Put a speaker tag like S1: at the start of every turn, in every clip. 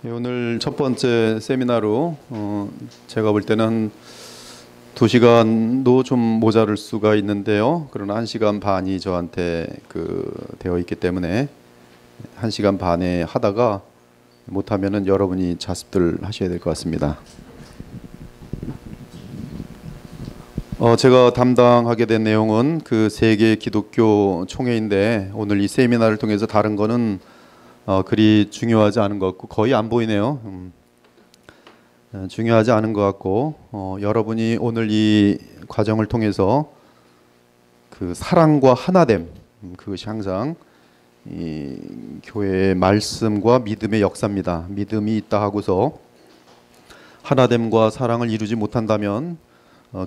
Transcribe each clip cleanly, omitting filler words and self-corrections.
S1: 오늘 첫 번째 세미나로 제가 볼 때는 한 2시간도 좀 모자랄 수가 있는데요. 그러나 1시간 반이 저한테 되어 있기 때문에 1시간 반에 하다가 못하면은 여러분이 자습들 하셔야 될 것 같습니다. 제가 담당하게 된 내용은 그 세계 기독교 총회인데 오늘 이 세미나를 통해서 다른 거는 그리 중요하지 않은 것 같고 거의 안 보이네요. 중요하지 않은 것 같고 여러분이 오늘 이 과정을 통해서 그 사랑과 하나됨 그것이 항상 이 교회의 말씀과 믿음의 역사입니다. 믿음이 있다 하고서 하나됨과 사랑을 이루지 못한다면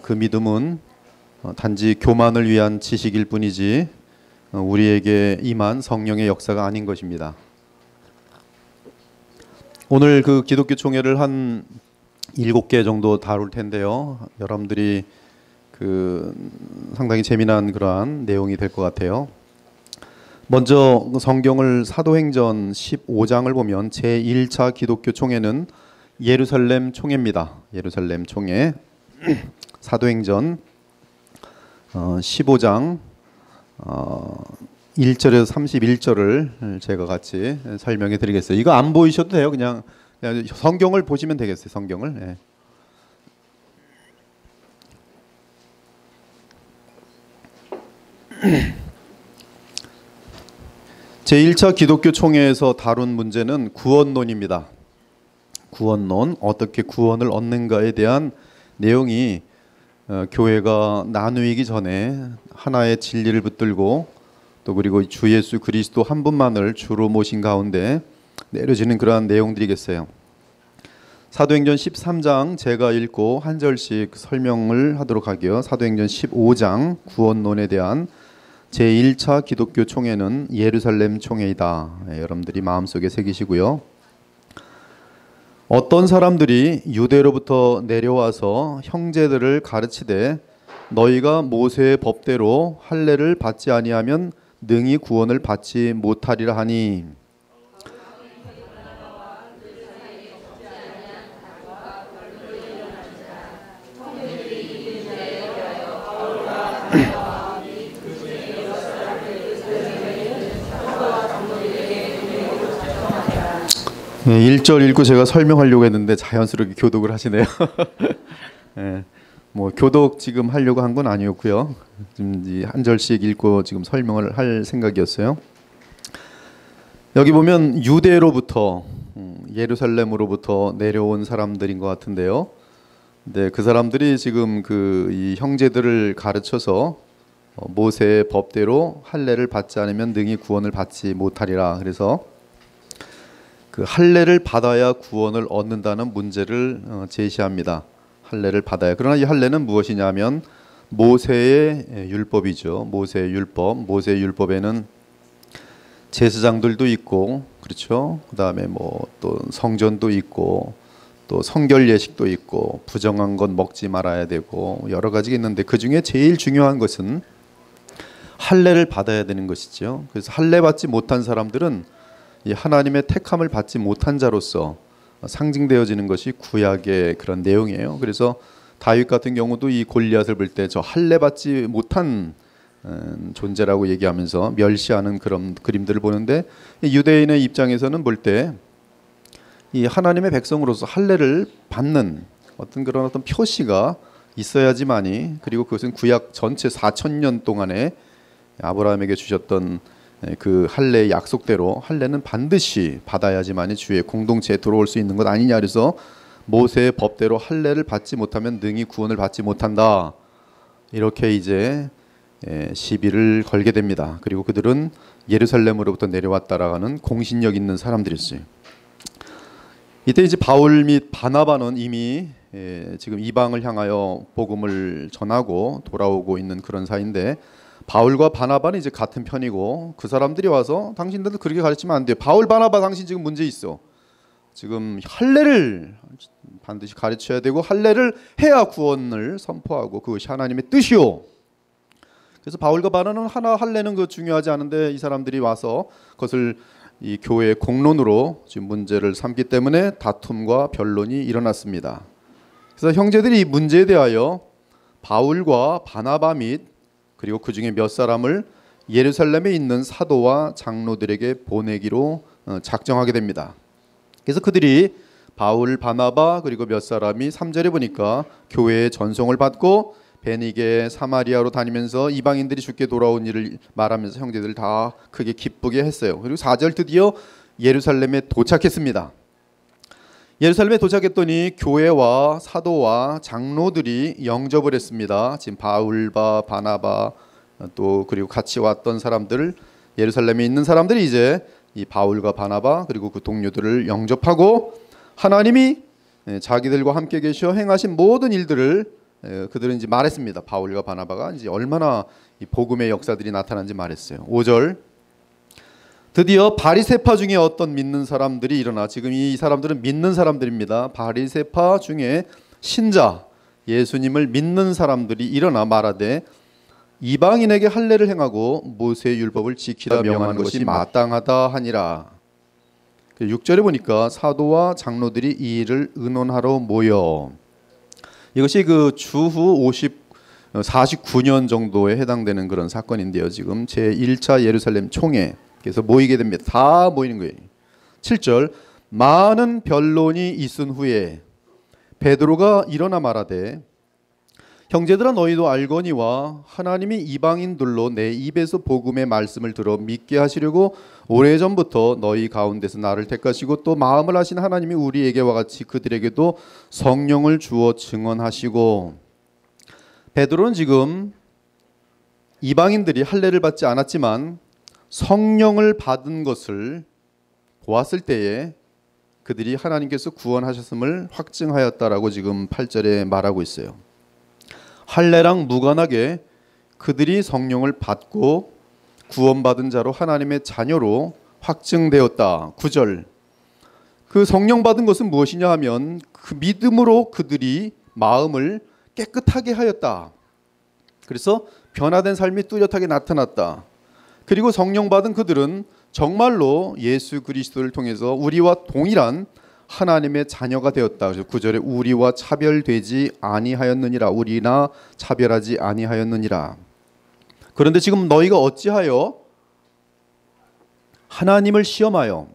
S1: 그 믿음은 단지 교만을 위한 지식일 뿐이지 우리에게 임한 성령의 역사가 아닌 것입니다. 오늘 그 기독교 총회를 한 7개 정도 다룰 텐데요. 여러분들이 상당히 재미난 그러한 내용이 될 것 같아요. 먼저 성경을 사도행전 15장을 보면 제1차 기독교 총회는 예루살렘 총회입니다. 예루살렘 총회. 사도행전 15장 1절에서 31절을 제가 같이 설명해 드리겠어요. 이거 안 보이셔도 돼요. 그냥 성경을 보시면 되겠어요. 성경을. 제1차 기독교 총회에서 다룬 문제는 구원론입니다. 구원론, 어떻게 구원을 얻는가에 대한 내용이 교회가 나누기 전에 하나의 진리를 붙들고 또 그리고 주 예수 그리스도 한 분만을 주로 모신 가운데 내려지는 그러한 내용들이겠어요. 사도행전 13장 제가 읽고 한 절씩 설명을 하도록 하게요. 사도행전 15장 구원론에 대한 제1차 기독교 총회는 예루살렘 총회이다. 여러분들이 마음속에 새기시고요. 어떤 사람들이 유대로부터 내려와서 형제들을 가르치되 너희가 모세의 법대로 할례를 받지 아니하면 능히 구원을 받지 못하리라 하니 네, 1절 읽고 제가 설명하려고 했는데 자연스럽게 교독을 하시네요. 네, 뭐 교독 지금 하려고 한 건 아니었고요. 지금 한 절씩 읽고 지금 설명을 할 생각이었어요. 여기 보면 유대로부터 예루살렘으로부터 내려온 사람들인 것 같은데요. 네, 그 사람들이 지금 이 형제들을 가르쳐서 모세의 법대로 할례를 받지 않으면 능히 구원을 받지 못하리라. 그래서 그 할례를 받아야 구원을 얻는다는 문제를 제시합니다. 할례를 받아야. 그러나 이 할례는 무엇이냐면 모세의 율법이죠. 모세의 율법. 모세의 율법에는 제사장들도 있고, 그렇죠. 그다음에 뭐 또 성전도 있고, 또 성결 예식도 있고, 부정한 것 먹지 말아야 되고 여러 가지가 있는데 그 중에 제일 중요한 것은 할례를 받아야 되는 것이죠. 그래서 할례 받지 못한 사람들은 이 하나님의 택함을 받지 못한 자로서 상징되어지는 것이 구약의 그런 내용이에요. 그래서 다윗 같은 경우도 이 골리앗을 볼 때 저 할례 받지 못한 존재라고 얘기하면서 멸시하는 그런 그림들을 보는데 유대인의 입장에서는 볼 때 이 하나님의 백성으로서 할례를 받는 어떤 표시가 있어야지만이, 그리고 그것은 구약 전체 4,000년 동안에 아브라함에게 주셨던 그 할례의 약속대로 할례는 반드시 받아야지만이 주의 공동체에 들어올 수 있는 것 아니냐. 그래서 모세의 법대로 할례를 받지 못하면 능히 구원을 받지 못한다. 이렇게 이제 시비를 걸게 됩니다. 그리고 그들은 예루살렘으로부터 내려왔다라는 공신력 있는 사람들이었어요. 이때 이제 바울 및 바나바는 이미 지금 이방을 향하여 복음을 전하고 돌아오고 있는 그런 사이인데 바울과 바나바는 이제 같은 편이고 그 사람들이 와서 당신들도 그렇게 가르치면 안 돼요. 바울 바나바 당신 지금 문제 있어. 지금 할례를 반드시 가르쳐야 되고 할례를 해야 구원을 선포하고 그것이 하나님의 뜻이요. 그래서 바울과 바나바는 할례는 그 중요하지 않은데 이 사람들이 와서 그것을 이 교회의 공론으로 지금 문제를 삼기 때문에 다툼과 변론이 일어났습니다. 그래서 형제들이 이 문제에 대하여 바울과 바나바 및 그리고 그 중에 몇 사람을 예루살렘에 있는 사도와 장로들에게 보내기로 작정하게 됩니다. 그래서 그들이 바울, 바나바 그리고 몇 사람이 3절에 보니까 교회의 전송을 받고 베니게 사마리아로 다니면서 이방인들이 주께 돌아온 일을 말하면서 형제들 다 크게 기쁘게 했어요. 그리고 4절 드디어 예루살렘에 도착했습니다. 예루살렘에 도착했더니 교회와 사도와 장로들이 영접을 했습니다. 지금 바울과 바나바 또 그리고 같이 왔던 사람들, 예루살렘에 있는 사람들이 이제 이 바울과 바나바 그리고 그 동료들을 영접하고 하나님이 자기들과 함께 계셔 행하신 모든 일들을 그들은 이제 말했습니다. 바울과 바나바가 이제 얼마나 이 복음의 역사들이 나타난지 말했어요. 5절 드디어 바리새파 중에 어떤 믿는 사람들이 일어나, 지금 이 사람들은 믿는 사람들입니다. 바리새파 중에 신자 예수님을 믿는 사람들이 일어나 말하되 이방인에게 할례를 행하고 모세의 율법을 지키라 명한 것이 마땅하다 하니라. 6절에 보니까 사도와 장로들이 이 일을 의논하러 모여, 이것이 그 주후 49년 정도에 해당되는 그런 사건인데요. 지금 제1차 예루살렘 총회에서 모이게 됩니다. 다 모이는 거예요. 7절 많은 변론이 있은 후에 베드로가 일어나 말하되 형제들아 너희도 알거니와 하나님이 이방인들로 내 입에서 복음의 말씀을 들어 믿게 하시려고 오래전부터 너희 가운데서 나를 택하시고 또 마음을 하신 하나님이 우리에게와 같이 그들에게도 성령을 주어 증언하시고. 베드로는 지금 이방인들이 할례를 받지 않았지만 성령을 받은 것을 보았을 때에 그들이 하나님께서 구원하셨음을 확증하였다라고 지금 8절에 말하고 있어요. 할례랑 무관하게 그들이 성령을 받고 구원받은 자로 하나님의 자녀로 확증되었다. 9절 그 성령 받은 것은 무엇이냐 하면 그 믿음으로 그들이 마음을 깨끗하게 하였다. 그래서 변화된 삶이 뚜렷하게 나타났다. 그리고 성령 받은 그들은 정말로 예수 그리스도를 통해서 우리와 동일한 하나님의 자녀가 되었다. 그래서 9절에 우리와 차별되지 아니하였느니라. 우리나 차별하지 아니하였느니라. 그런데 지금 너희가 어찌하여 하나님을 시험하여,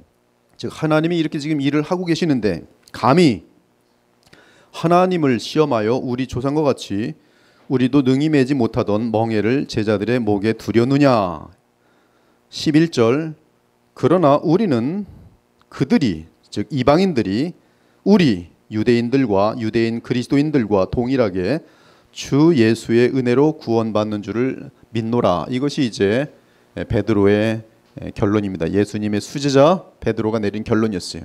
S1: 즉 하나님이 이렇게 지금 일을 하고 계시는데 감히 하나님을 시험하여 우리 조상과 같이 우리도 능히 매지 못하던 멍에를 제자들의 목에 두려느냐. 11절 그러나 우리는 그들이 즉 이방인들이 우리 유대인들과 유대인 그리스도인들과 동일하게 주 예수의 은혜로 구원받는 줄을 믿노라. 이것이 이제 베드로의 결론입니다. 예수님의 수제자 베드로가 내린 결론이었어요.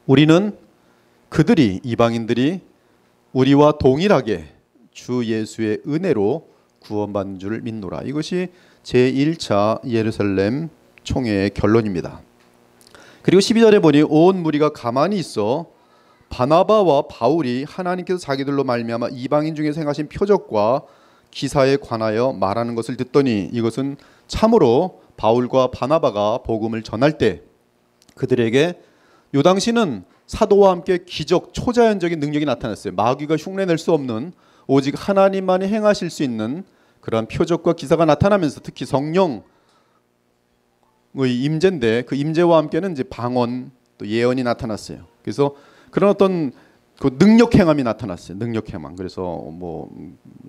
S1: 우리는 그들이 이방인들이 우리와 동일하게 주 예수의 은혜로 구원받는 줄을 믿노라. 이것이 제1차 예루살렘 총회의 결론입니다. 그리고 12절에 보니 온 무리가 가만히 있어 바나바와 바울이 하나님께서 자기들로 말미암아 이방인 중에서 행하신 표적과 기사에 관하여 말하는 것을 듣더니, 이것은 참으로 바울과 바나바가 복음을 전할 때 그들에게 요 당시는 사도와 함께 기적, 초자연적인 능력이 나타났어요. 마귀가 흉내낼 수 없는 오직 하나님만이 행하실 수 있는 그러한 표적과 기사가 나타나면서 특히 성령의 임재인데 그 임재와 함께는 이제 방언 또 예언이 나타났어요. 그래서 그런 어떤 그 능력 행함이 나타났어요. 능력 행함. 그래서 뭐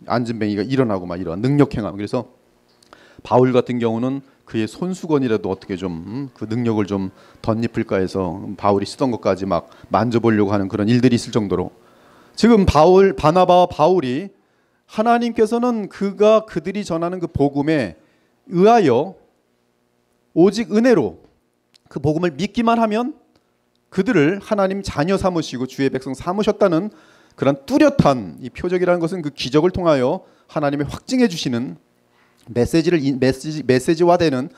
S1: 안진뱅이가 일어나고 막 이런 능력 행함. 그래서 바울 같은 경우는 그의 손수건이라도 어떻게 좀 그 능력을 좀 덧입을까 해서 바울이 쓰던 것까지 막 만져보려고 하는 그런 일들이 있을 정도로, 지금 바나바와 바울이 하나님께서는 그들이 전하는 그 복음에 의하여 오직 은혜로 그 복음을 믿기만 하면 그들을 하나님 자녀 삼으시고 주의 백성 삼으셨다는 그런 뚜렷한 이 표적이라는 것은 그 기적을 통하여 하나님이 확증해 주시는 메시지화되는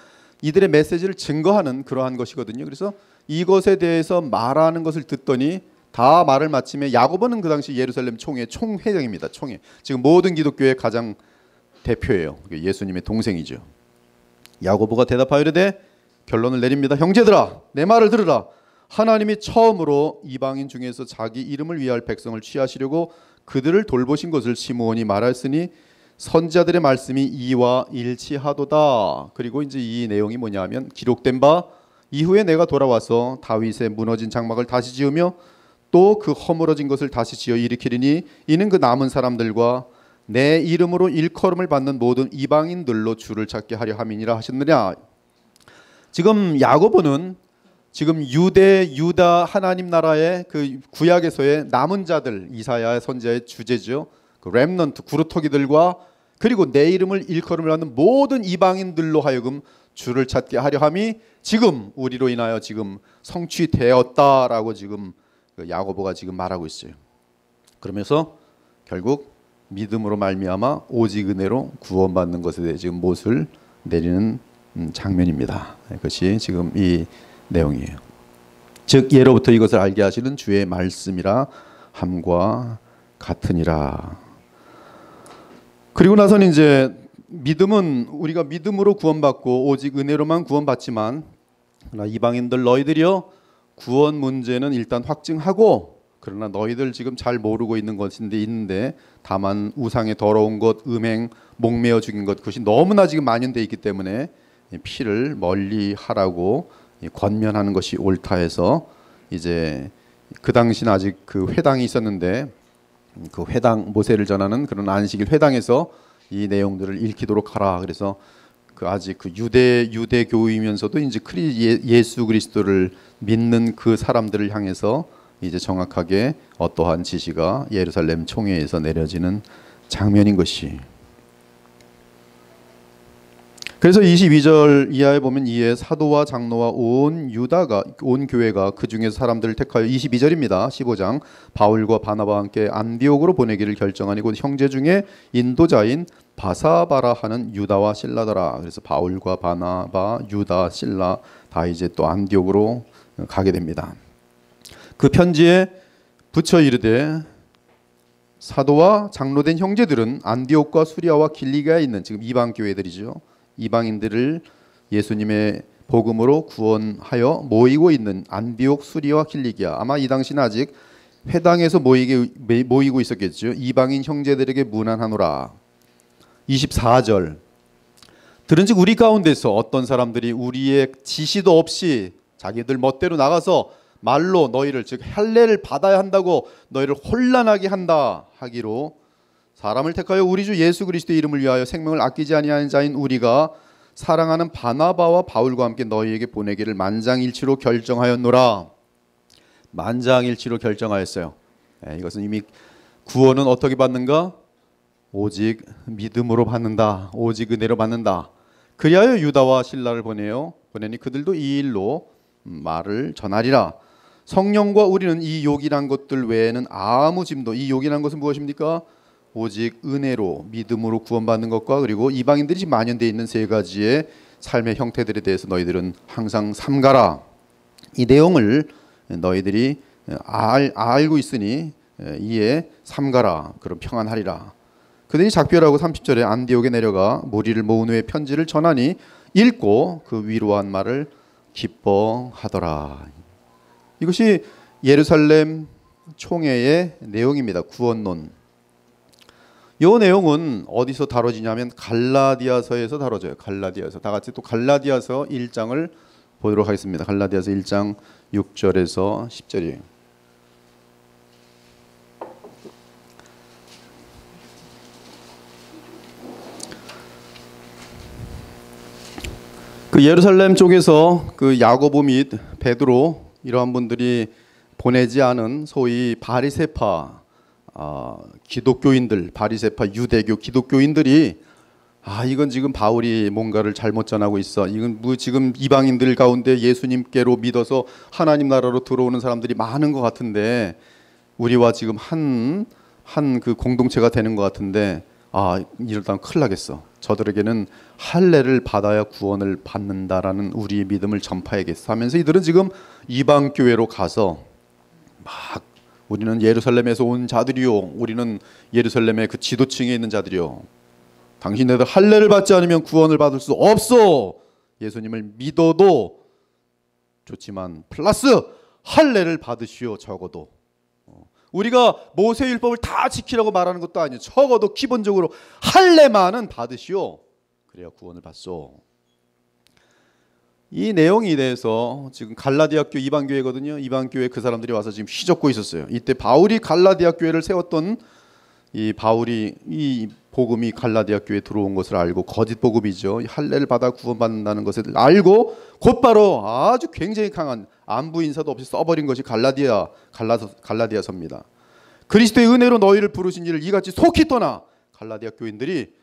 S1: 이들의 메시지를 증거하는 그러한 것이거든요. 그래서 이것에 대해서 말하는 것을 듣더니 다 말을 마치며 야고보는 그 당시 예루살렘 총회 총회장입니다. 총회. 지금 모든 기독교의 가장 대표예요. 예수님의 동생이죠. 야고보가 대답하여 이르되 결론을 내립니다. 형제들아, 내 말을 들으라. 하나님이 처음으로 이방인 중에서 자기 이름을 위할 백성을 취하시려고 그들을 돌보신 것을 시므온이 말하였으니 선지자들의 말씀이 이와 일치하도다. 그리고 이제 이 내용이 뭐냐면 기록된 바 이후에 내가 돌아와서 다윗의 무너진 장막을 다시 지으며 또 그 허물어진 것을 다시 지어 일으키리니 이는 그 남은 사람들과 내 이름으로 일컬음을 받는 모든 이방인들로 주를 찾게 하려 함이니라 하셨느냐. 지금 야고보는 지금 유다 하나님 나라의 그 구약에서의 남은 자들, 이사야 선지자의 주제죠. 그 렘넌트 구루터기들과 그리고 내 이름을 일컬음을 하는 모든 이방인들로 하여금 주를 찾게 하려 함이 지금 우리로 인하여 지금 성취되었다라고 지금 야고보가 지금 말하고 있어요. 그러면서 결국 믿음으로 말미암아 오직 은혜로 구원받는 것에 대해 지금 못을 내리는 장면입니다. 그것이 지금 이 내용이에요. 즉 예로부터 이것을 알게 하시는 주의 말씀이라 함과 같으니라. 그리고 나서는 이제 믿음은 우리가 믿음으로 구원받고 오직 은혜로만 구원받지만 이방인들 너희들이여 구원 문제는 일단 확증하고 그러나 너희들 지금 잘 모르고 있는 것인데 있는데 다만 우상의 더러운 것, 음행, 목매어 죽인 것 그것이 너무나 지금 만연되어 있기 때문에 피를 멀리 하라고 권면하는 것이 옳다 해서 이제 그 당시는 아직 그 회당이 있었는데 그 회당 모세를 전하는 그런 안식일 회당에서 이 내용들을 읽히도록 하라. 그래서 그 아직 그 유대 교이면서도 이제 예수 그리스도를 믿는 그 사람들을 향해서 이제 정확하게 어떠한 지시가 예루살렘 총회에서 내려지는 장면인 것이. 그래서 22절 이하에 보면 이에 사도와 장로와 온 교회가 그 중에서 사람들을 택하여 22절입니다. 15장 바울과 바나바와 함께 안디옥으로 보내기를 결정하니 곧 형제 중에 인도자인 바사바라 하는 유다와 실라더라. 그래서 바울과 바나바, 유다, 실라 다 이제 또 안디옥으로 가게 됩니다. 그 편지에 붙여 이르되 사도와 장로된 형제들은 안디옥과 수리아와 길리가에 있는 지금 이방 교회들이죠. 이방인들을 예수님의 복음으로 구원하여 모이고 있는 안디옥, 수리와 길리기아. 아마 이 당시는 아직 회당에서 모이고 있었겠죠. 이방인 형제들에게 문안하노라. 24절 들은즉 우리 가운데서 어떤 사람들이 우리의 지시도 없이 자기들 멋대로 나가서 말로 너희를 즉 할례를 받아야 한다고 너희를 혼란하게 한다 하기로 사람을 택하여 우리 주 예수 그리스도의 이름을 위하여 생명을 아끼지 아니하는 자인 우리가 사랑하는 바나바와 바울과 함께 너희에게 보내기를 만장일치로 결정하였노라. 만장일치로 결정하였어요. 이것은 이미 구원은 어떻게 받는가? 오직 믿음으로 받는다. 오직 은혜로 받는다. 그리하여 유다와 실라를 보내니 그들도 이 일로 말을 전하리라. 성령과 우리는 이 욕이란 것들 외에는 아무 짐도. 이 욕이란 것은 무엇입니까? 오직 은혜로 믿음으로 구원받는 것과 그리고 이방인들이 지금 만연되어 있는 세 가지의 삶의 형태들에 대해서 너희들은 항상 삼가라. 이 내용을 너희들이 알고 있으니 이에 삼가라. 그럼 평안하리라. 그들이 작별하고 30절에 안디옥에 내려가 무리를 모은 후에 편지를 전하니 읽고 그 위로한 말을 기뻐하더라. 이것이 예루살렘 총회의 내용입니다. 구원론. 이 내용은 어디서 다뤄지냐면 갈라디아서에서 다뤄져요. 갈라디아서. 다 같이 또 갈라디아서 1장을 보도록 하겠습니다. 갈라디아서 1장 6절에서 10절이에요. 그 예루살렘 쪽에서 그 야고보 및 베드로 이러한 분들이 보내지 않은 소위 바리새파 기독교인들, 바리새파 유대교 기독교인들이 이건 지금 바울이 뭔가를 잘못 전하고 있어. 이건 지금 이방인들 가운데 예수님께로 믿어서 하나님 나라로 들어오는 사람들이 많은 것 같은데 우리와 지금 한 그 공동체가 되는 것 같은데 이러다가 큰일 나겠어. 저들에게는 할례를 받아야 구원을 받는다라는 우리의 믿음을 전파해야겠어 하면서 이들은 지금 이방 교회로 가서 막 우리는 예루살렘에서 온 자들이요, 우리는 예루살렘의 그 지도층에 있는 자들이요, 당신네들 할례를 받지 않으면 구원을 받을 수 없어. 예수님을 믿어도 좋지만 플러스 할례를 받으시오. 적어도 우리가 모세율법을 다 지키라고 말하는 것도 아니에요. 적어도 기본적으로 할례만은 받으시오. 그래야 구원을 받소. 이 내용에 대해서 지금 갈라디아 교회 이방교회거든요. 이방교회 그 사람들이 와서 지금 휘젓고 있었어요. 이때 바울이 갈라디아 교회를 세웠던 이 바울이 이 복음이 갈라디아 교회에 들어온 것을 알고, 거짓 복음이죠. 할례를 받아 구원받는다는 것을 알고 곧바로 아주 굉장히 강한 안부 인사도 없이 써버린 것이 갈라디아서입니다. 그리스도의 은혜로 너희를 부르신 이를 이같이 속히 떠나. 갈라디아 교인들이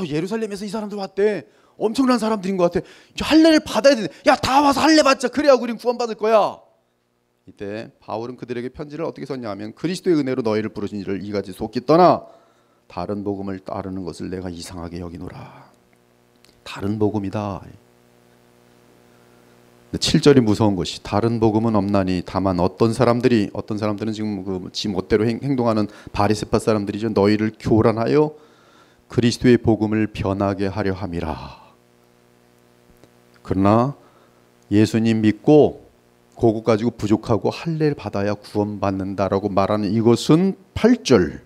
S1: 예루살렘에서 이 사람들 왔대. 엄청난 사람들인 것 같아. 할례를 받아야 돼. 야, 다 와서 할례 받자. 그래야 우린 구원받을 거야. 이때 바울은 그들에게 편지를 어떻게 썼냐 하면, 그리스도의 은혜로 너희를 부르신 이를 이같이 속히 떠나 다른 복음을 따르는 것을 내가 이상하게 여기노라. 다른 복음이다. 7절이 무서운 것이, 다른 복음은 없나니 다만 어떤 사람들은 지금 지 멋대로 행동하는 바리새파 사람들이죠. 너희를 교란하여 그리스도의 복음을 변하게 하려 함이라. 그러나 예수님 믿고 그것 가지고 부족하고 할례를 받아야 구원받는다라고 말하는 이것은 8절,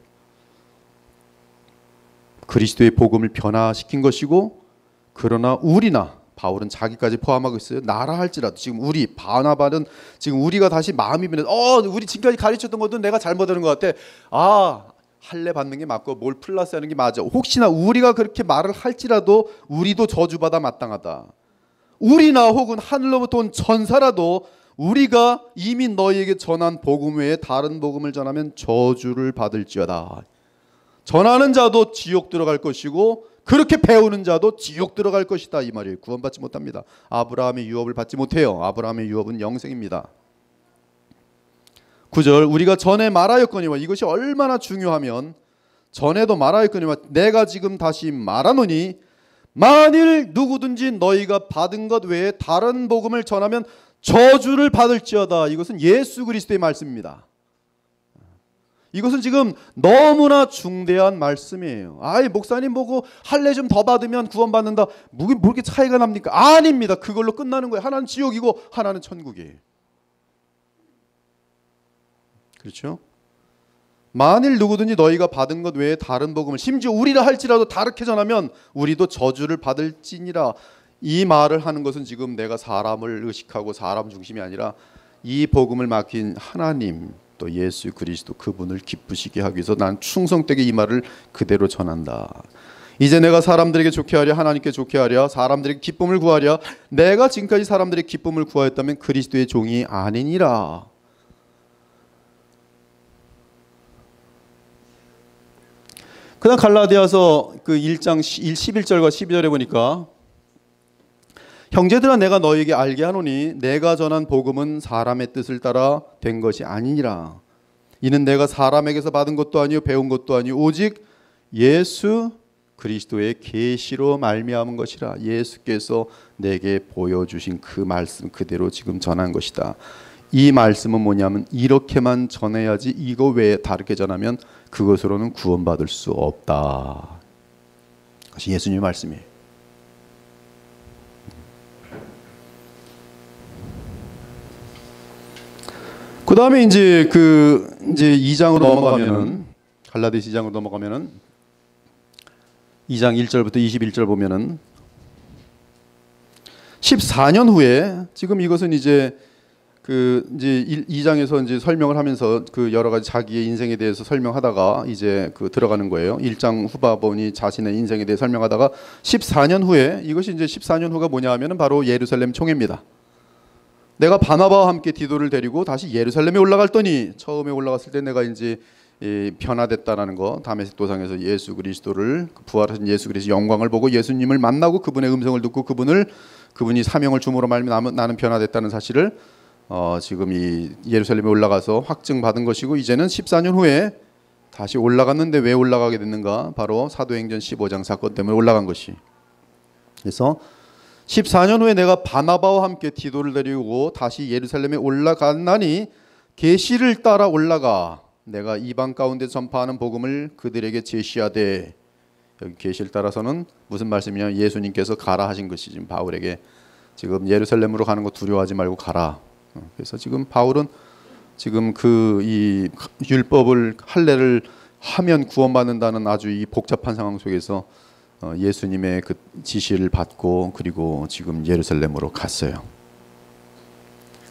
S1: 그리스도의 복음을 변화시킨 것이고, 그러나 우리나, 바울은 자기까지 포함하고 있어요. 나라 할지라도 지금 우리 바나바는 지금 우리가 다시 마음이 변해서 우리 지금까지 가르쳤던 것도 내가 잘못하는 것 같아. 할례 받는 게 맞고 뭘 플러스 하는 게 맞아. 혹시나 우리가 그렇게 말을 할지라도 우리도 저주받아 마땅하다. 우리나 혹은 하늘로부터 온 천사라도 우리가 이미 너희에게 전한 복음 외에 다른 복음을 전하면 저주를 받을지어다. 전하는 자도 지옥 들어갈 것이고 그렇게 배우는 자도 지옥 들어갈 것이다, 이 말이에요. 구원받지 못합니다. 아브라함의 유업을 받지 못해요. 아브라함의 유업은 영생입니다. 9절, 우리가 전에 말하였거니와, 이것이 얼마나 중요하면 전에도 말하였거니와 내가 지금 다시 말하노니, 만일 누구든지 너희가 받은 것 외에 다른 복음을 전하면 저주를 받을지어다. 이것은 예수 그리스도의 말씀입니다. 이것은 지금 너무나 중대한 말씀이에요. 목사님 보고 할례 좀 더 받으면 구원받는다. 뭐 이렇게 차이가 납니까? 아닙니다. 그걸로 끝나는 거예요. 하나는 지옥이고 하나는 천국이에요. 그렇죠? 만일 누구든지 너희가 받은 것 외에 다른 복음을, 심지어 우리라 할지라도 다르게 전하면 우리도 저주를 받을지니라. 이 말을 하는 것은 지금 내가 사람을 의식하고 사람 중심이 아니라 이 복음을 맡긴 하나님, 또 예수 그리스도 그분을 기쁘시게 하기 위해서 난 충성되게 이 말을 그대로 전한다. 이제 내가 사람들에게 좋게 하랴, 하나님께 좋게 하랴, 사람들에게 기쁨을 구하랴. 내가 지금까지 사람들의 기쁨을 구하였다면 그리스도의 종이 아니니라. 그다음 갈라디아서 그 1장 11절과 12절에 보니까, 형제들아 내가 너희에게 알게 하노니 내가 전한 복음은 사람의 뜻을 따라 된 것이 아니니라. 이는 내가 사람에게서 받은 것도 아니요 배운 것도 아니요 오직 예수 그리스도의 계시로 말미암은 것이라. 예수께서 내게 보여주신 그 말씀 그대로 지금 전한 것이다. 이 말씀은 뭐냐면, 이렇게만 전해야지 이거 외에 다르게 전하면 그것으로는 구원받을 수 없다. 그것이 예수님의 말씀이에요. 그 다음에 이제 2장으로 넘어가면은, 갈라디아서 2장으로 넘어가면은 2장 1절부터 21절 보면은 14년 후에, 지금 이것은 이제 2장에서 이제 설명을 하면서 그 여러 가지 자기의 인생에 대해서 설명하다가 이제 들어가는 거예요. 1장 후반부니 자신의 인생에 대해 설명하다가 14년 후에, 이것이 이제 14년 후가 뭐냐 하면은 바로 예루살렘 총회입니다. 내가 바나바와 함께 디도를 데리고 다시 예루살렘에 올라갔더니, 처음에 올라갔을 때 내가 이제 변화됐다라는 거, 다메섹 도상에서 예수 그리스도를, 부활하신 예수 그리스도 영광을 보고 예수님을 만나고 그분의 음성을 듣고 그분이 사명을 주므로 말미암아 나는 변화됐다는 사실을 지금 이 예루살렘에 올라가서 확증받은 것이고, 이제는 14년 후에 다시 올라갔는데 왜 올라가게 됐는가? 바로 사도행전 15장 사건 때문에 올라간 것이. 그래서 14년 후에 내가 바나바와 함께 디도를 데리고 다시 예루살렘에 올라갔나니 계시를 따라 올라가 내가 이방 가운데 전파하는 복음을 그들에게 제시하되. 여기 계시를 따라서는 무슨 말씀이냐? 예수님께서 가라 하신 것이 지금 바울에게 지금 예루살렘으로 가는 거 두려워하지 말고 가라. 그래서 지금 바울은 지금 그 이 율법을 할례를 하면 구원받는다는 아주 이 복잡한 상황 속에서 예수님의 그 지시를 받고 그리고 지금 예루살렘으로 갔어요.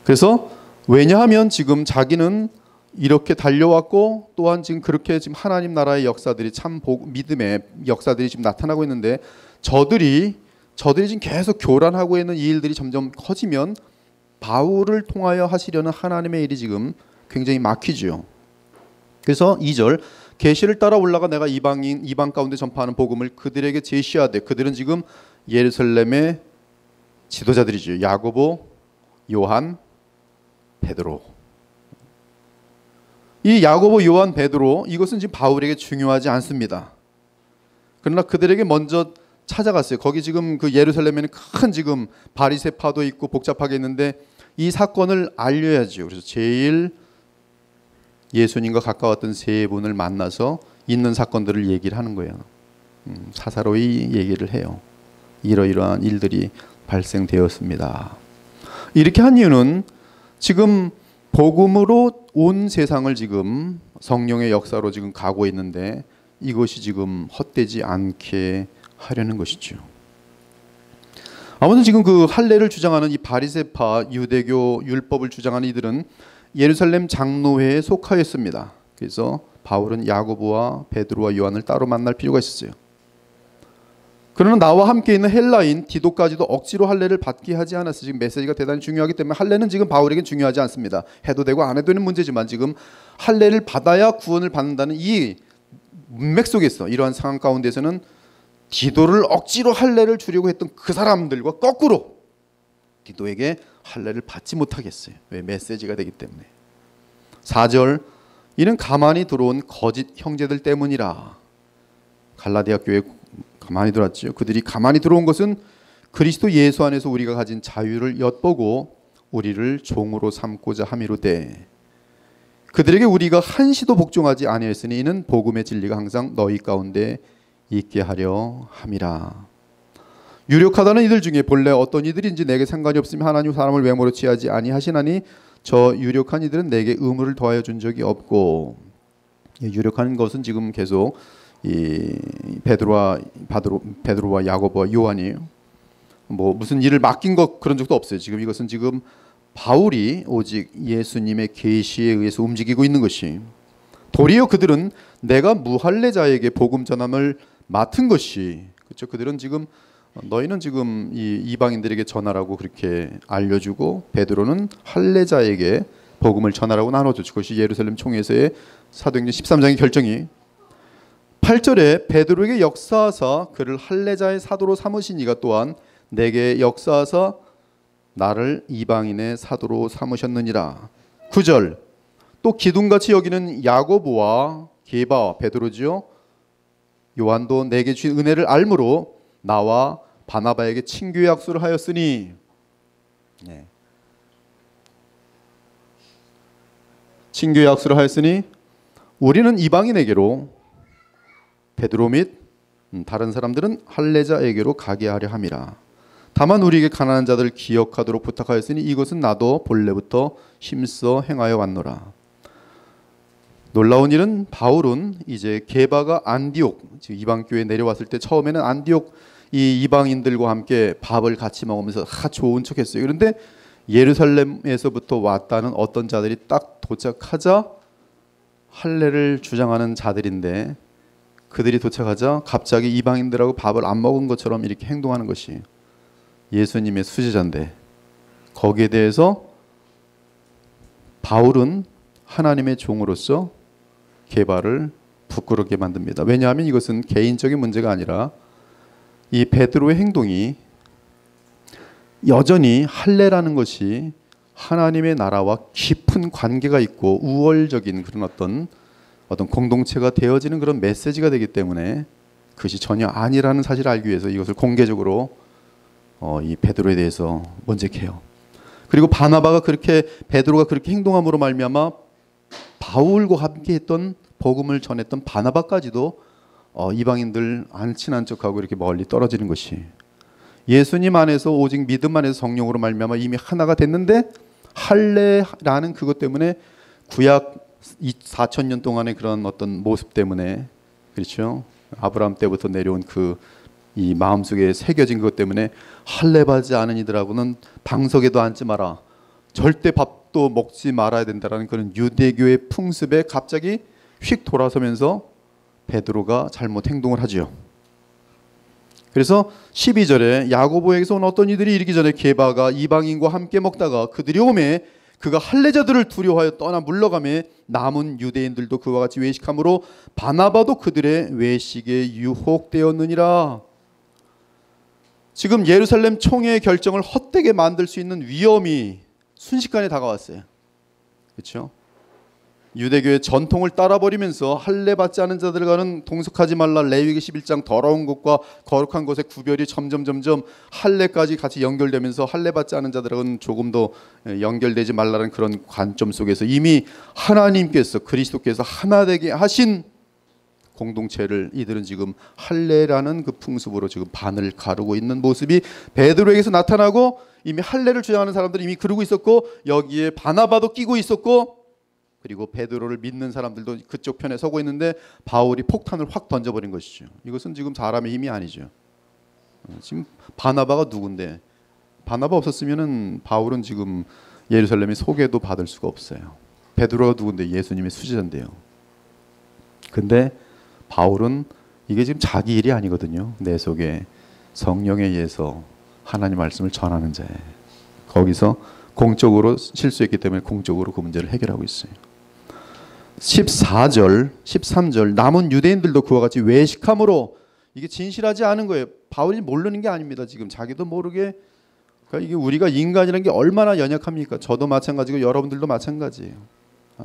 S1: 그래서 왜냐하면 지금 자기는 이렇게 달려왔고 또한 지금 그렇게 지금 하나님 나라의 역사들이 참 믿음의 역사들이 지금 나타나고 있는데 저들이 지금 계속 교란하고 있는 이 일들이 점점 커지면 바울을 통하여 하시려는 하나님의 일이 지금 굉장히 막히죠. 그래서 2절 계시를 따라 올라가 내가 이방 가운데 전파하는 복음을 그들에게 제시하되 그들은 지금 예루살렘의 지도자들이죠. 야고보, 요한, 베드로. 이 야고보, 요한, 베드로 이것은 지금 바울에게 중요하지 않습니다. 그러나 그들에게 먼저 찾아갔어요. 거기 지금 그 예루살렘에는 큰 지금 바리새파도 있고 복잡하게 있는데 이 사건을 알려야죠. 그래서 제일 예수님과 가까웠던 세 분을 만나서 있는 사건들을 얘기를 하는 거예요. 사사로이 얘기를 해요. 이러이러한 일들이 발생되었습니다. 이렇게 한 이유는 지금 복음으로 온 세상을 지금 성령의 역사로 지금 가고 있는데 이것이 지금 헛되지 않게 하려는 것이죠. 아무튼 지금 그 할례를 주장하는 이 바리새파 유대교 율법을 주장하는 이들은 예루살렘 장로회에 속하였습니다. 그래서 바울은 야고보와 베드로와 요한을 따로 만날 필요가 있었어요. 그러나 나와 함께 있는 헬라인 디도까지도 억지로 할례를 받게 하지 않았어요. 지금 메시지가 대단히 중요하기 때문에 할례는 지금 바울에겐 중요하지 않습니다. 해도 되고 안 해도 되는 문제지만 지금 할례를 받아야 구원을 받는다는 이 문맥 속에서 이러한 상황 가운데서는 디도를 억지로 할례를 주려고 했던 그 사람들과 거꾸로 디도에게 할례를 받지 못하겠어요. 왜? 메시지가 되기 때문에. 4절 이는 가만히 들어온 거짓 형제들 때문이라. 갈라디아 교회에 가만히 들어왔죠. 그들이 가만히 들어온 것은 그리스도 예수 안에서 우리가 가진 자유를 엿보고 우리를 종으로 삼고자 함이로되 그들에게 우리가 한시도 복종하지 아니하였으니 이는 복음의 진리가 항상 너희 가운데 있게 하려 함이라. 유력하다는 이들 중에 본래 어떤 이들인지 내게 상관이 없으며 하나님 사람을 외모로 취하지 아니하시나니 저 유력한 이들은 내게 의무를 더하여 준 적이 없고. 유력한 것은 지금 계속 이 베드로와 야고보와 요한이 뭐 무슨 일을 맡긴 것 그런 적도 없어요. 지금 이것은 지금 바울이 오직 예수님의 계시에 의해서 움직이고 있는 것이, 도리어 그들은 내가 무할례자에게 복음 전함을 맡은 것이, 그렇죠? 그들은 지금 너희는 지금 이 이방인들에게 전하라고 그렇게 알려주고 베드로는 할례자에게 복음을 전하라고 나눠줬죠. 그것이 예루살렘 총회에서의 사도행전 13장의 결정이. 8절에 베드로에게 역사하사 그를 할례자의 사도로 삼으신 이가 또한 내게 역사하사 나를 이방인의 사도로 삼으셨느니라. 9절 또 기둥같이 여기는 야고보와 게바 베드로지요 요한도 내게 주신 은혜를 알므로 나와 바나바에게 친교의 약속을 하였으니. 네. 친교의 약속을 하였으니 우리는 이방인에게로 베드로 및 다른 사람들은 할례자에게로 가게 하려 함이라. 다만 우리에게 가난한 자들을 기억하도록 부탁하였으니 이것은 나도 본래부터 힘써 행하여 왔노라. 놀라운 일은 바울은 이제 게바가 안디옥, 즉 이방 교회에 내려왔을 때 처음에는 안디옥 이 이방인들과 함께 밥을 같이 먹으면서 좋은 척했어요. 그런데 예루살렘에서부터 왔다는 어떤 자들이 딱 도착하자 할례를 주장하는 자들인데 그들이 도착하자 갑자기 이방인들하고 밥을 안 먹은 것처럼 이렇게 행동하는 것이 예수님의 수제자인데, 거기에 대해서 바울은 하나님의 종으로서 게바를 부끄럽게 만듭니다. 왜냐하면 이것은 개인적인 문제가 아니라 이 베드로의 행동이 여전히 할례라는 것이 하나님의 나라와 깊은 관계가 있고 우월적인 그런 어떤 공동체가 되어지는 그런 메시지가 되기 때문에 그것이 전혀 아니라는 사실을 알기 위해서 이것을 공개적으로 이 베드로에 대해서 문책해요. 그리고 바나바가 베드로가 그렇게 행동함으로 말미암아 바울과 함께했던 복음을 전했던 바나바까지도 이방인들 안 친한 척하고 이렇게 멀리 떨어지는 것이, 예수님 안에서 오직 믿음 안에서 성령으로 말미암아 이미 하나가 됐는데 할례라는 그것 때문에 구약 4,000년 동안의 그런 어떤 모습 때문에, 그렇죠? 아브라함 때부터 내려온 그 이 마음속에 새겨진 것 때문에 할례 받지 않은 이들하고는 방석에도 앉지 마라, 절대 밥도 먹지 말아야 된다라는 그런 유대교의 풍습에 갑자기 휙 돌아서면서 베드로가 잘못 행동을 하지요. 그래서 12절에 야고보에게서 온 어떤 이들이 이르기 전에 게바가 이방인과 함께 먹다가 그들이 오매 그가 할례자들을 두려워하여 떠나 물러가매 남은 유대인들도 그와 같이 외식함으로 바나바도 그들의 외식에 유혹되었느니라. 지금 예루살렘 총회의 결정을 헛되게 만들 수 있는 위험이 순식간에 다가왔어요. 그렇죠? 유대교의 전통을 따라버리면서 할례 받지 않은 자들과는 동석하지 말라, 레위기 11장 더러운 것과 거룩한 것의 구별이 점점 할례까지 같이 연결되면서 할례 받지 않은 자들하고는 조금 더 연결되지 말라는 그런 관점 속에서 이미 하나님께서 그리스도께서 하나 되게 하신 공동체를 이들은 지금 할례라는 그 풍습으로 지금 반을 가르고 있는 모습이 베드로에게서 나타나고, 이미 할례를 주장하는 사람들이 이미 그러고 있었고 여기에 바나바도 끼고 있었고, 그리고 베드로를 믿는 사람들도 그쪽 편에 서고 있는데 바울이 폭탄을 확 던져버린 것이죠. 이것은 지금 사람의 힘이 아니죠. 지금 바나바가 누군데, 바나바 없었으면은 바울은 지금 예루살렘에 소개도 받을 수가 없어요. 베드로가 누군데, 예수님의 수제자인데요. 근데 바울은 이게 지금 자기 일이 아니거든요. 내 속에 성령에 의해서 하나님 말씀을 전하는 자예요. 거기서 공적으로 실수했기 때문에 공적으로 그 문제를 해결하고 있어요. 14절, 13절 남은 유대인들도 그와 같이 외식함으로, 이게 진실하지 않은 거예요. 바울이 모르는 게 아닙니다. 지금 자기도 모르게. 그러니까 이게 우리가 인간이라는 게 얼마나 연약합니까? 저도 마찬가지고 여러분들도 마찬가지예요.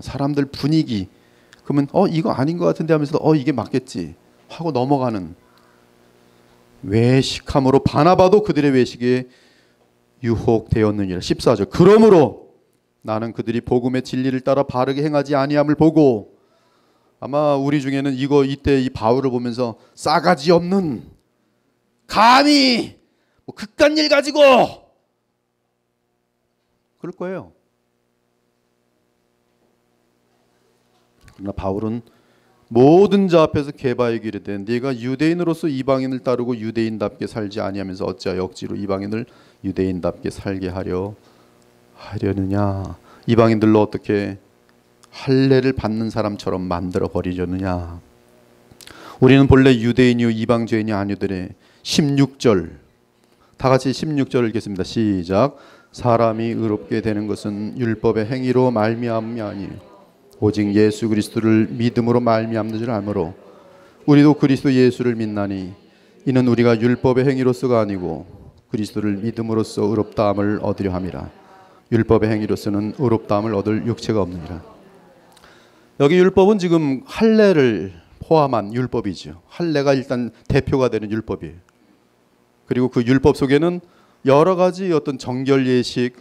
S1: 사람들 분위기, 그러면 이거 아닌 것 같은데 하면서도 이게 맞겠지 하고 넘어가는, 외식함으로 바나바도 그들의 외식에 유혹되었느니라. 14절 그러므로 나는 그들이 복음의 진리를 따라 바르게 행하지 아니함을 보고, 아마 우리 중에는 이때 이 바울을 보면서 싸가지 없는, 감히 그깟 일 가지고, 그럴 거예요. 그러나 바울은 모든 자 앞에서 게바에게 이르되 네가 유대인으로서 이방인을 따르고 유대인답게 살지 아니하면서 어찌하여 억지로 이방인을 유대인답게 살게 하려느냐. 이방인들로 어떻게 할례를 받는 사람처럼 만들어 버리려느냐. 우리는 본래 유대인이요 이방 죄인이 아니오더니 16절 다 같이 16절을 읽겠습니다. 시작. 사람이 의롭게 되는 것은 율법의 행위로 말미암음이 아니요 오직 예수 그리스도를 믿음으로 말미암는 줄 알므로 우리도 그리스도 예수를 믿나니 이는 우리가 율법의 행위로서가 아니고 그리스도를 믿음으로써 의롭다함을 얻으려 함이라. 율법의 행위로서는 의롭다함을 얻을 육체가 없느니라. 여기 율법은 지금 할례를 포함한 율법이죠. 할례가 일단 대표가 되는 율법이에요. 그리고 그 율법 속에는 여러 가지 어떤 정결 예식,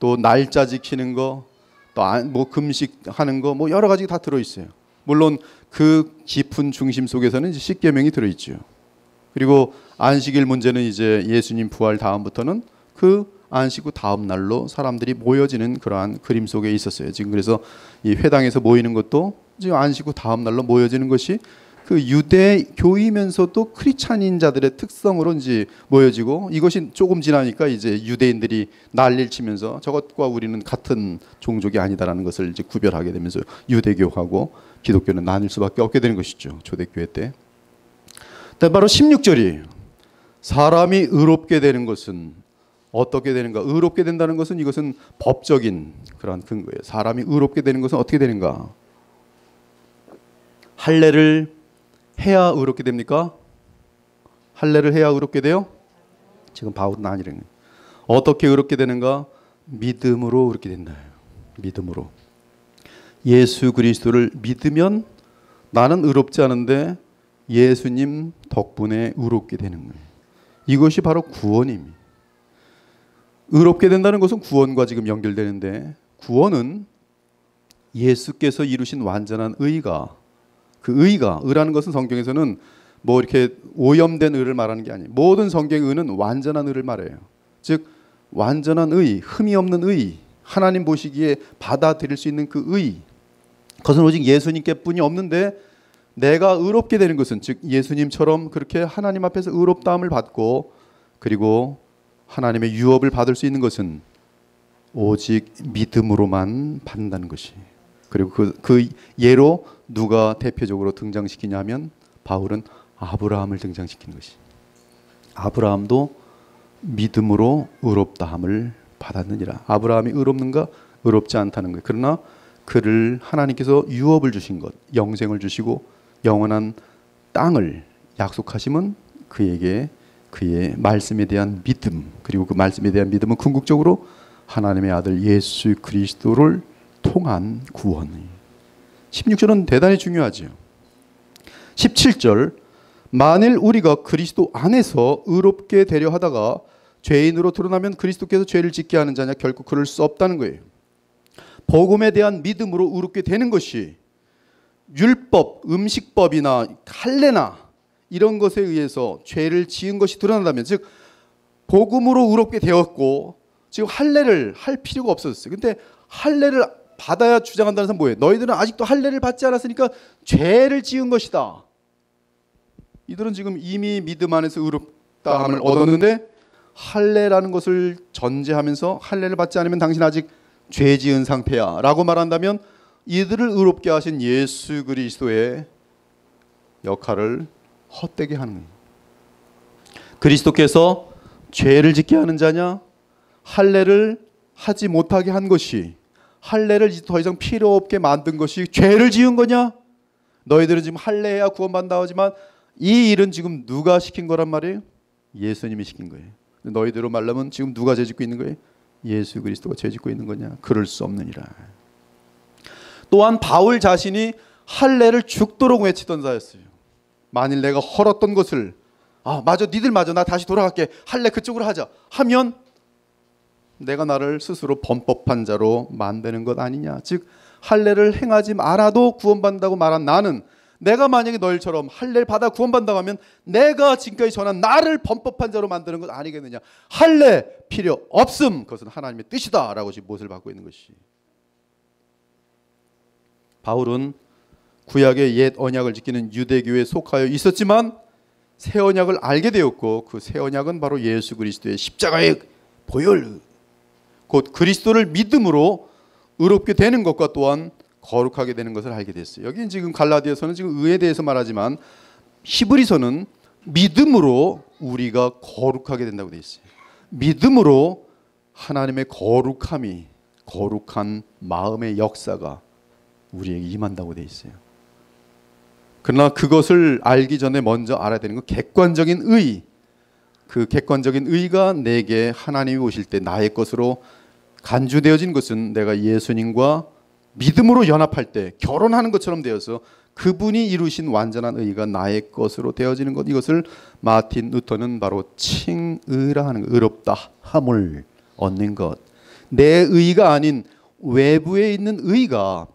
S1: 또 날짜 지키는 거, 또 뭐 금식하는 거, 뭐 여러 가지 다 들어 있어요. 물론 그 깊은 중심 속에서는 이제 십계명이 들어 있죠. 그리고 안식일 문제는 이제 예수님 부활 다음부터는 그 안식 후 다음 날로 사람들이 모여지는 그러한 그림 속에 있었어요. 지금 그래서 이 회당에서 모이는 것도 지금 안식 후 다음 날로 모여지는 것이 그 유대교이면서도 크리스찬인 자들의 특성으로 이제 모여지고, 이것이 조금 지나니까 이제 유대인들이 난리를 치면서 저것과 우리는 같은 종족이 아니다라는 것을 이제 구별하게 되면서 유대교하고 기독교는 나뉠 수밖에 없게 되는 것이죠. 초대교회 때. 바로 16절이 사람이 의롭게 되는 것은 어떻게 되는가? 의롭게 된다는 것은 이것은 법적인 그런 근거예요. 사람이 의롭게 되는 것은 어떻게 되는가? 할례를 해야 의롭게 됩니까? 할례를 해야 의롭게 돼요? 지금 바울은 아니라는 거예요. 어떻게 의롭게 되는가? 믿음으로 의롭게 된다. 믿음으로. 예수 그리스도를 믿으면 나는 의롭지 않은데 예수님 덕분에 의롭게 되는 거예요. 이것이 바로 구원입니다. 의롭게 된다는 것은 구원과 지금 연결되는데, 구원은 예수께서 이루신 완전한 의가, 그 의가, 의라는 것은 성경에서는 뭐 이렇게 오염된 의를 말하는 게 아니에요. 모든 성경의 의는 완전한 의를 말해요. 즉 완전한 의, 흠이 없는 의, 하나님 보시기에 받아들일 수 있는 그 의, 그것은 오직 예수님께뿐이 없는데, 내가 의롭게 되는 것은 즉 예수님처럼 그렇게 하나님 앞에서 의롭다함을 받고 그리고 하나님의 유업을 받을 수 있는 것은 오직 믿음으로만 받는다는 것이. 그리고 그 예로 누가 대표적으로 등장시키냐면 바울은 아브라함을 등장시키는 것이. 아브라함도 믿음으로 의롭다함을 받았느니라. 아브라함이 의롭는가? 의롭지 않다는 거예요. 그러나 그를 하나님께서 유업을 주신 것, 영생을 주시고 영원한 땅을 약속하시면 그에게 그의 말씀에 대한 믿음, 그리고 그 말씀에 대한 믿음은 궁극적으로 하나님의 아들 예수 그리스도를 통한 구원. 16절은 대단히 중요하죠. 17절, 만일 우리가 그리스도 안에서 의롭게 되려 하다가 죄인으로 드러나면 그리스도께서 죄를 짓게 하는 자냐? 결코 그럴 수 없다는 거예요. 복음에 대한 믿음으로 의롭게 되는 것이 율법, 음식법이나 할례나 이런 것에 의해서 죄를 지은 것이 드러난다면, 즉 복음으로 의롭게 되었고 지금 할례를 할 필요가 없었어요. 근데 할례를 받아야 주장한다는 사람은 뭐예요? 너희들은 아직도 할례를 받지 않았으니까 죄를 지은 것이다. 이들은 지금 이미 믿음 안에서 의롭다함을 얻었는데 할례라는 것을 전제하면서 할례를 받지 않으면 당신 아직 죄 지은 상태야 라고 말한다면 이들을 의롭게 하신 예수 그리스도의 역할을 헛되게 하는 거예요. 그리스도께서 죄를 짓게 하는 자냐? 할례를 하지 못하게 한 것이, 할례를 더 이상 필요 없게 만든 것이 죄를 지은 거냐? 너희들은 지금 할례해야 구원받는다 하지만 이 일은 지금 누가 시킨 거란 말이에요? 예수님이 시킨 거예요. 너희대로 말하면 지금 누가 죄 짓고 있는 거예요? 예수 그리스도가 죄 짓고 있는 거냐? 그럴 수 없느니라. 또한 바울 자신이 할례를 죽도록 외치던 자였어요. 만일 내가 헐었던 것을 맞아, 니들 맞아, 나 다시 돌아갈게, 할례 그쪽으로 하자 하면 내가 나를 스스로 범법한 자로 만드는 것 아니냐. 즉 할례를 행하지 말아도 구원받는다고 말한 나는, 내가 만약에 너희처럼 할례를 받아 구원받는다고 하면 내가 지금까지 전한 나를 범법한 자로 만드는 것 아니겠느냐. 할례 필요 없음, 그것은 하나님의 뜻이다 라고 지금 못을 받고 있는 것이. 바울은 구약의 옛 언약을 지키는 유대교에 속하여 있었지만 새 언약을 알게 되었고, 그 새 언약은 바로 예수 그리스도의 십자가의 보혈, 곧 그리스도를 믿음으로 의롭게 되는 것과 또한 거룩하게 되는 것을 알게 됐어요. 여기 지금 갈라디아서는 지금 의에 대해서 말하지만 히브리서는 믿음으로 우리가 거룩하게 된다고 되어 있어요. 믿음으로 하나님의 거룩함이, 거룩한 마음의 역사가 우리에게 임한다고 되어 있어요. 그러나 그것을 알기 전에 먼저 알아야 되는 건 객관적인 의. 그 객관적인 의가 내게 하나님이 오실 때 나의 것으로 간주되어진 것은 내가 예수님과 믿음으로 연합할 때 결혼하는 것처럼 되어서 그분이 이루신 완전한 의가 나의 것으로 되어지는 것. 이것을 마틴 루터는 바로 칭의라 하는 것, 의롭다 함을 얻는 것. 내 의가 아닌 외부에 있는 의가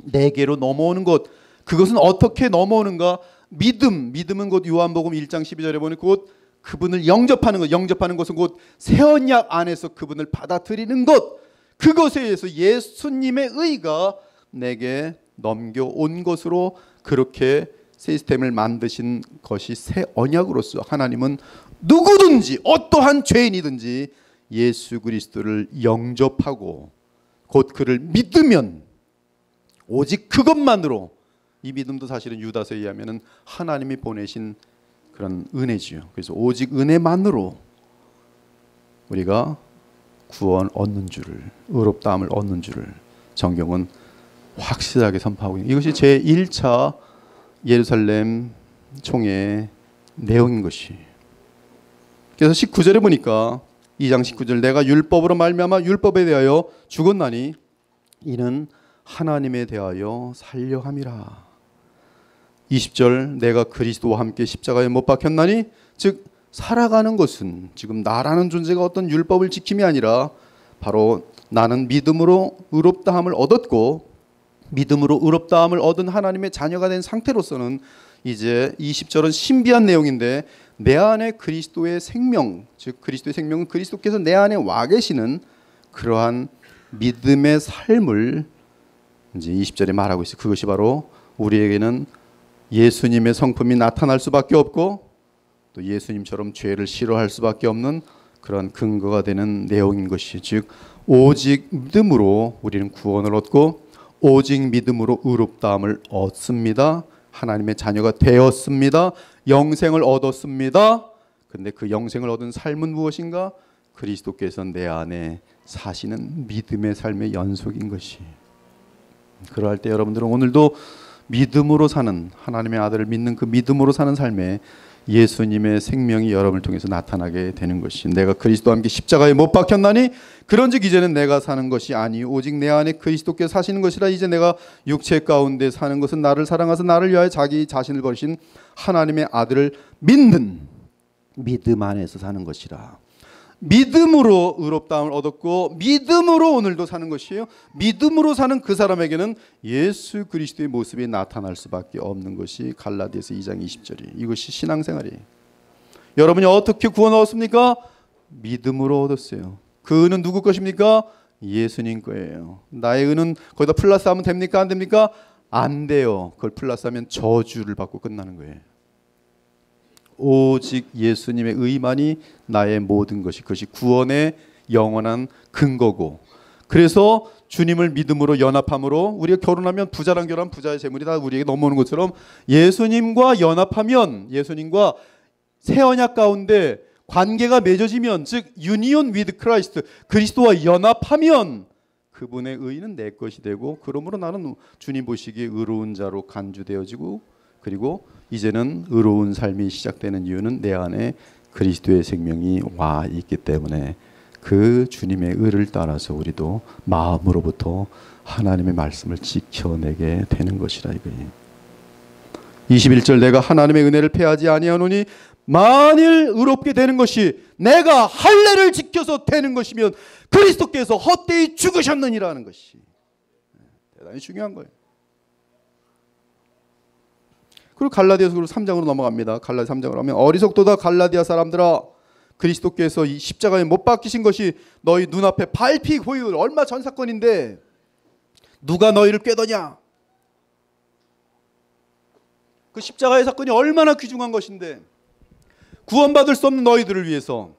S1: 내게로 넘어오는 것. 그것은 어떻게 넘어오는가? 믿음은 곧 요한복음 1장 12절에 보니 곧 그분을 영접하는 것. 영접하는 것은 곧 새 언약 안에서 그분을 받아들이는 것. 그것에 의해서 예수님의 의가 내게 넘겨온 것으로 그렇게 시스템을 만드신 것이 새 언약으로서 하나님은 누구든지 어떠한 죄인이든지 예수 그리스도를 영접하고 곧 그를 믿으면 오직 그것만으로, 이 믿음도 사실은 유다서에 의하면 하나님이 보내신 그런 은혜지요. 그래서 오직 은혜만으로 우리가 구원 얻는 줄을, 의롭다함을 얻는 줄을 성경은 확실하게 선포하고 있는, 이것이 제1차 예루살렘 총회의 내용인 것이. 그래서 19절에 보니까 2장 19절, 내가 율법으로 말미암아 율법에 대하여 죽었나니 이는 하나님에 대하여 살려 함이라. 20절, 내가 그리스도와 함께 십자가에 못 박혔나니, 즉 살아가는 것은 지금 나라는 존재가 어떤 율법을 지킴이 아니라 바로 나는 믿음으로 의롭다함을 얻었고, 믿음으로 의롭다함을 얻은 하나님의 자녀가 된 상태로서는 이제 20절은 신비한 내용인데 내 안에 그리스도의 생명, 즉 그리스도의 생명은 그리스도께서 내 안에 와 계시는 그러한 믿음의 삶을 이제 20절에 말하고 있어요. 그것이 바로 우리에게는 예수님의 성품이 나타날 수밖에 없고 또 예수님처럼 죄를 싫어할 수밖에 없는 그런 근거가 되는 내용인 것이, 즉 오직 믿음으로 우리는 구원을 얻고 오직 믿음으로 의롭다함을 얻습니다. 하나님의 자녀가 되었습니다. 영생을 얻었습니다. 그런데 그 영생을 얻은 삶은 무엇인가? 그리스도께서 내 안에 사시는 믿음의 삶의 연속인 것이. 그러할 때 여러분들은 오늘도 믿음으로 사는, 하나님의 아들을 믿는 그 믿음으로 사는 삶에 예수님의 생명이 여러분을 통해서 나타나게 되는 것이, 내가 그리스도와 함께 십자가에 못 박혔나니 그런즉 이제는 내가 사는 것이 아니 오직 내 안에 그리스도께서 사시는 것이라. 이제 내가 육체 가운데 사는 것은 나를 사랑하사 나를 위하여 자기 자신을 버리신 하나님의 아들을 믿는 믿음 안에서 사는 것이라. 믿음으로 의롭다함을 얻었고 믿음으로 오늘도 사는 것이에요. 믿음으로 사는 그 사람에게는 예수 그리스도의 모습이 나타날 수밖에 없는 것이 갈라디아서 2장 20절이. 이것이 신앙생활이에요. 여러분이 어떻게 구원 얻었습니까? 믿음으로 얻었어요. 그 은은 누구 것입니까? 예수님 거예요. 나의 은은 거기다 플러스하면 됩니까? 안 됩니까? 안 돼요. 그걸 플러스하면 저주를 받고 끝나는 거예요. 오직 예수님의 의만이 나의 모든 것이, 그것이 구원의 영원한 근거고, 그래서 주님을 믿음으로 연합함으로 우리가 결혼하면 부자랑 결혼하면 부자의 재물이 다 우리에게 넘어오는 것처럼 예수님과 연합하면, 예수님과 새 언약 가운데 관계가 맺어지면, 즉 유니온 위드 크라이스트, 그리스도와 연합하면 그분의 의는 내 것이 되고, 그러므로 나는 주님 보시기에 의로운 자로 간주되어지고, 그리고 이제는 의로운 삶이 시작되는 이유는 내 안에 그리스도의 생명이 와 있기 때문에 그 주님의 의를 따라서 우리도 마음으로부터 하나님의 말씀을 지켜내게 되는 것이라 이거예요. 21절, 내가 하나님의 은혜를 패하지 아니하노니 만일 의롭게 되는 것이 내가 할례를 지켜서 되는 것이면 그리스도께서 헛되이 죽으셨느니라는 것이 대단히 중요한 거예요. 그리고 갈라디아서 3장으로 넘어갑니다. 갈라디아 3장으로 하면 어리석도다 갈라디아 사람들아, 그리스도께서 이 십자가에 못 박히신 것이 너희 눈앞에 밟히 보이고, 얼마 전 사건인데 누가 너희를 꾀더냐. 그 십자가의 사건이 얼마나 귀중한 것인데 구원받을 수 없는 너희들을 위해서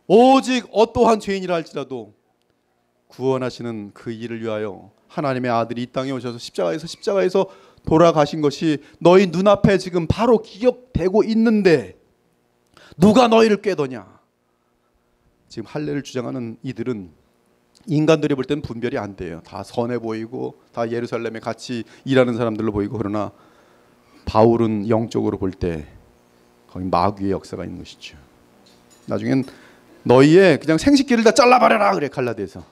S1: 오직 어떠한 죄인이라 할지라도 구원하시는 그 일을 위하여 하나님의 아들이 이 땅에 오셔서 십자가에서 돌아가신 것이 너희 눈앞에 지금 바로 기억되고 있는데 누가 너희를 꾀더냐. 지금 할례를 주장하는 이들은 인간들이 볼 때는 분별이 안 돼요. 다 선해 보이고 다 예루살렘에 같이 일하는 사람들로 보이고, 그러나 바울은 영적으로 볼 때 거기 마귀의 역사가 있는 것이죠. 나중엔 너희의 그냥 생식기를 다 잘라버려라 그래 갈라디아서.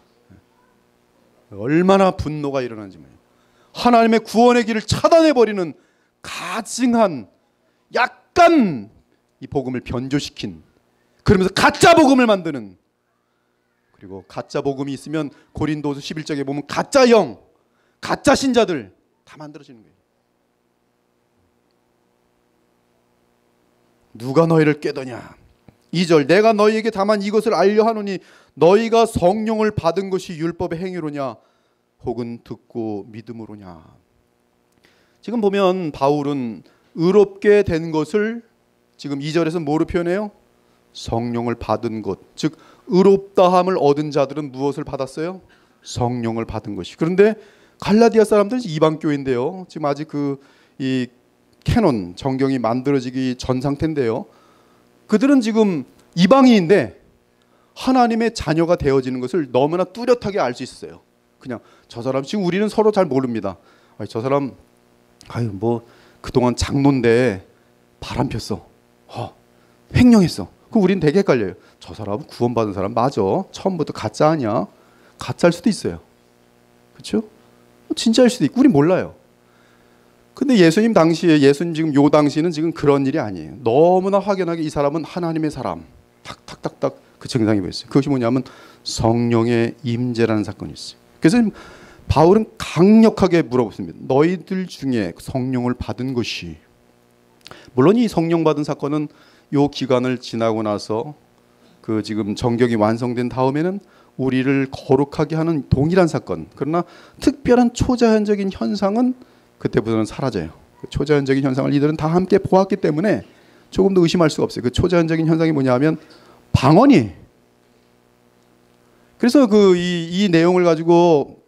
S1: 얼마나 분노가 일어나는지 말이에요. 하나님의 구원의 길을 차단해버리는 가증한, 약간 이 복음을 변조시킨, 그러면서 가짜 복음을 만드는, 그리고 가짜 복음이 있으면 고린도서 11장에 보면 가짜 영, 가짜 신자들 다 만들어지는 거예요. 누가 너희를 꾀더냐. 2절, 내가 너희에게 다만 이것을 알려 하노니 너희가 성령을 받은 것이 율법의 행위로냐 혹은 듣고 믿음으로냐. 지금 보면 바울은 의롭게 된 것을 지금 2절에서 뭐로 표현해요? 성령을 받은 것. 즉 의롭다함을 얻은 자들은 무엇을 받았어요? 성령을 받은 것이. 그런데 갈라디아 사람들은 이방 교회인데요, 지금 아직 이 캐논 정경이 만들어지기 전 상태인데요, 그들은 지금 이방인인데 하나님의 자녀가 되어지는 것을 너무나 뚜렷하게 알 수 있어요. 그냥 저 사람, 지금 우리는 서로 잘 모릅니다. 저 사람 뭐 그동안 장로인데 바람 폈어, 횡령했어. 그 우리는 되게 헷갈려요. 저 사람은 구원받은 사람 맞아? 처음부터 가짜 아니야? 가짜일 수도 있어요. 그렇죠? 진짜일 수도 있고 우린 몰라요. 근데 예수님 당시에, 예수님 지금 요 당시는 지금 그런 일이 아니에요. 너무나 확연하게 이 사람은 하나님의 사람, 탁탁탁탁 그 증상이 보였어요. 그것이 뭐냐면 성령의 임재라는 사건이 있어요. 그래서 바울은 강력하게 물어봤습니다. 너희들 중에 성령을 받은 것이, 물론 이 성령 받은 사건은 요 기간을 지나고 나서 그 지금 정경이 완성된 다음에는 우리를 거룩하게 하는 동일한 사건, 그러나 특별한 초자연적인 현상은 그때부터는 사라져요. 그 초자연적인 현상을 이들은 다 함께 보았기 때문에 조금 더 의심할 수가 없어요. 그 초자연적인 현상이 뭐냐 하면 방언이. 그래서 이 내용을 가지고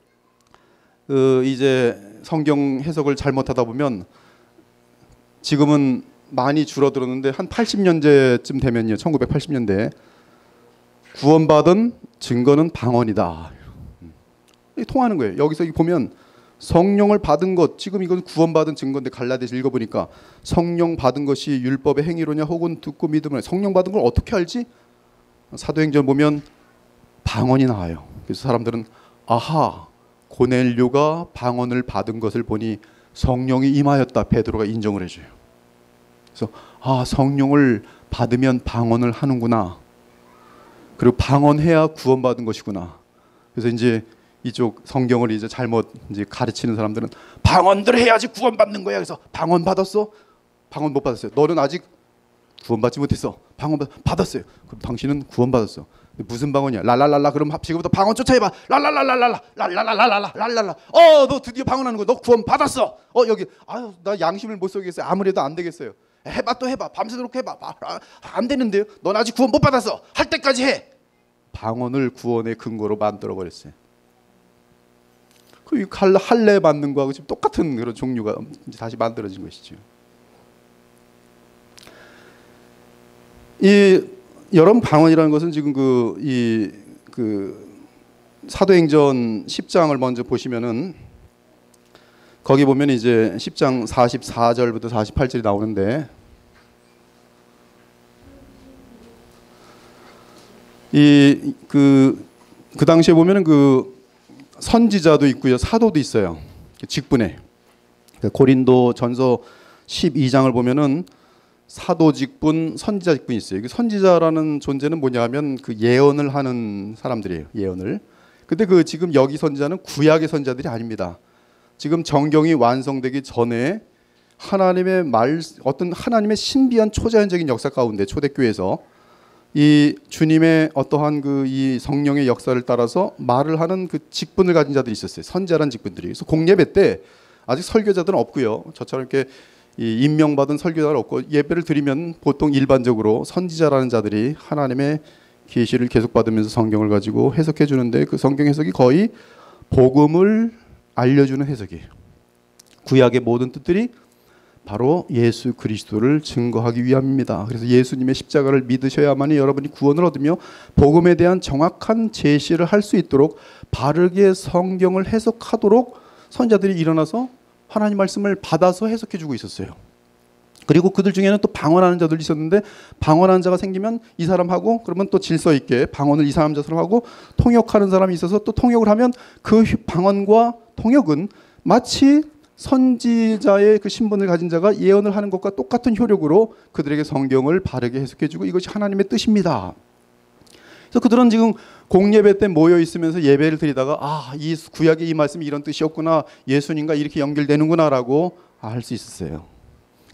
S1: 이제 성경 해석을 잘못하다 보면 지금은 많이 줄어들었는데 한 80년대쯤 되면요, 1980년대 구원받은 증거는 방언이다. 통하는 거예요. 여기서 보면 성령을 받은 것, 지금 이건 구원받은 증거인데 갈라디아서 읽어보니까 성령 받은 것이 율법의 행위로냐 혹은 듣고 믿음으로냐, 성령 받은 걸 어떻게 알지? 사도행전 보면 방언이 나와요. 그래서 사람들은 아하, 고넬료가 방언을 받은 것을 보니 성령이 임하였다, 베드로가 인정을 해줘요. 그래서 성령을 받으면 방언을 하는구나, 그리고 방언해야 구원받은 것이구나. 그래서 이제 이쪽 성경을 이제 잘못 이제 가르치는 사람들은 방언들 해야지 구원받는 거야. 그래서 방언 받았어? 방언 못 받았어요. 너는 아직 구원받지 못했어. 방언 받았어요. 그럼 당신은 구원받았어. 무슨 방언이야? 랄랄랄라. 그럼 지금부터 방언 쫓아 해봐. 랄랄랄랄라 랄랄랄랄라. 너 드디어 방언하는 거. 너 구원 받았어. 여기 나 양심을 못 속이겠어요. 아무래도 안 되겠어요. 해봐, 또 해봐. 밤새도록 해봐. 안 되는데요. 넌 아직 구원 못 받았어. 할 때까지 해. 방언을 구원의 근거로 만들어 버렸어요. 그 할례 받는 거하고 지금 똑같은 그런 종류가 이제 다시 만들어진 것이죠. 여러분, 방언이라는 것은 지금 사도행전 10장을 먼저 보시면은 거기 보면 이제 10장 44절부터 48절이 나오는데, 그 당시에 보면은 선지자도 있고요, 사도도 있어요. 직분에. 고린도 전서 12장을 보면은 사도 직분, 선지자 직분이 있어요. 선지자라는 존재는 뭐냐면 예언을 하는 사람들이에요. 예언을. 근데 지금 여기 선지자는 구약의 선지자들이 아닙니다. 지금 정경이 완성되기 전에 하나님의 어떤 하나님의 신비한 초자연적인 역사 가운데 초대교회에서 이 주님의 어떠한 이 성령의 역사를 따라서 말을 하는 직분을 가진 자들이 있었어요. 선지자라는 직분들이. 그래서 공예배 때 아직 설교자들은 없고요. 저처럼 이렇게 임명받은 설교자는 없고, 예배를 드리면 보통 일반적으로 선지자라는 자들이 하나님의 계시를 계속 받으면서 성경을 가지고 해석해 주는데, 그 성경 해석이 거의 복음을 알려주는 해석이에요. 구약의 모든 뜻들이 바로 예수 그리스도를 증거하기 위함입니다. 그래서 예수님의 십자가를 믿으셔야만이 여러분이 구원을 얻으며 복음에 대한 정확한 제시를 할 수 있도록 바르게 성경을 해석하도록 선지자들이 일어나서 하나님 말씀을 받아서 해석해 주고 있었어요. 그리고 그들 중에는 또 방언하는 자들이 있었는데, 방언하는 자가 생기면 이 사람하고 그러면 또 질서 있게 방언을 이 사람 저 사람하고 통역하는 사람이 있어서 또 통역을 하면 그 방언과 통역은 마치 선지자의 신분을 가진 자가 예언을 하는 것과 똑같은 효력으로 그들에게 성경을 바르게 해석해주고, 이것이 하나님의 뜻입니다. 그래서 그들은 지금 공예배 때 모여 있으면서 예배를 드리다가 이 구약의 이 말씀이 이런 뜻이었구나, 예수님과 이렇게 연결되는구나라고 알 수 있었어요.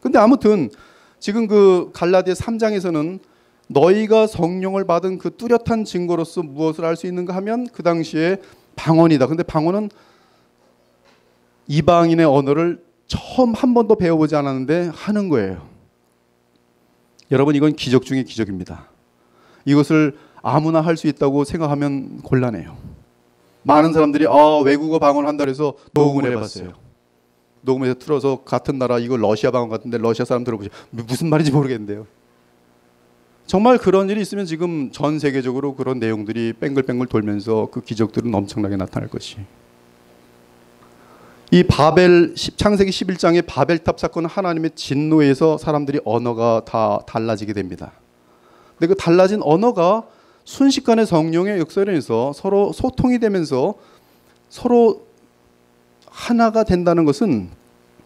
S1: 근데 아무튼 지금 갈라디아 3장에서는 너희가 성령을 받은 뚜렷한 증거로서 무엇을 알 수 있는가 하면 그 당시에 방언이다. 근데 방언은 이방인의 언어를 처음 한 번도 배워보지 않았는데 하는 거예요. 여러분, 이건 기적 중에 기적입니다. 이것을 아무나 할 수 있다고 생각하면 곤란해요. 많은 사람들이 외국어 방언을 한다 해서 녹음을 해봤어요. 녹음해서 틀어서 같은 나라, 이거 러시아 방언 같은데 러시아 사람 들어보세요. 무슨 말인지 모르겠는데요. 정말 그런 일이 있으면 지금 전 세계적으로 그런 내용들이 뺑글뺑글 돌면서 그 기적들은 엄청나게 나타날 것이. 이 창세기 11장의 바벨탑 사건은 하나님의 진노에서 사람들이 언어가 다 달라지게 됩니다. 근데 그 달라진 언어가 순식간에 성령의 역사로 인해서 서로 소통이 되면서 서로 하나가 된다는 것은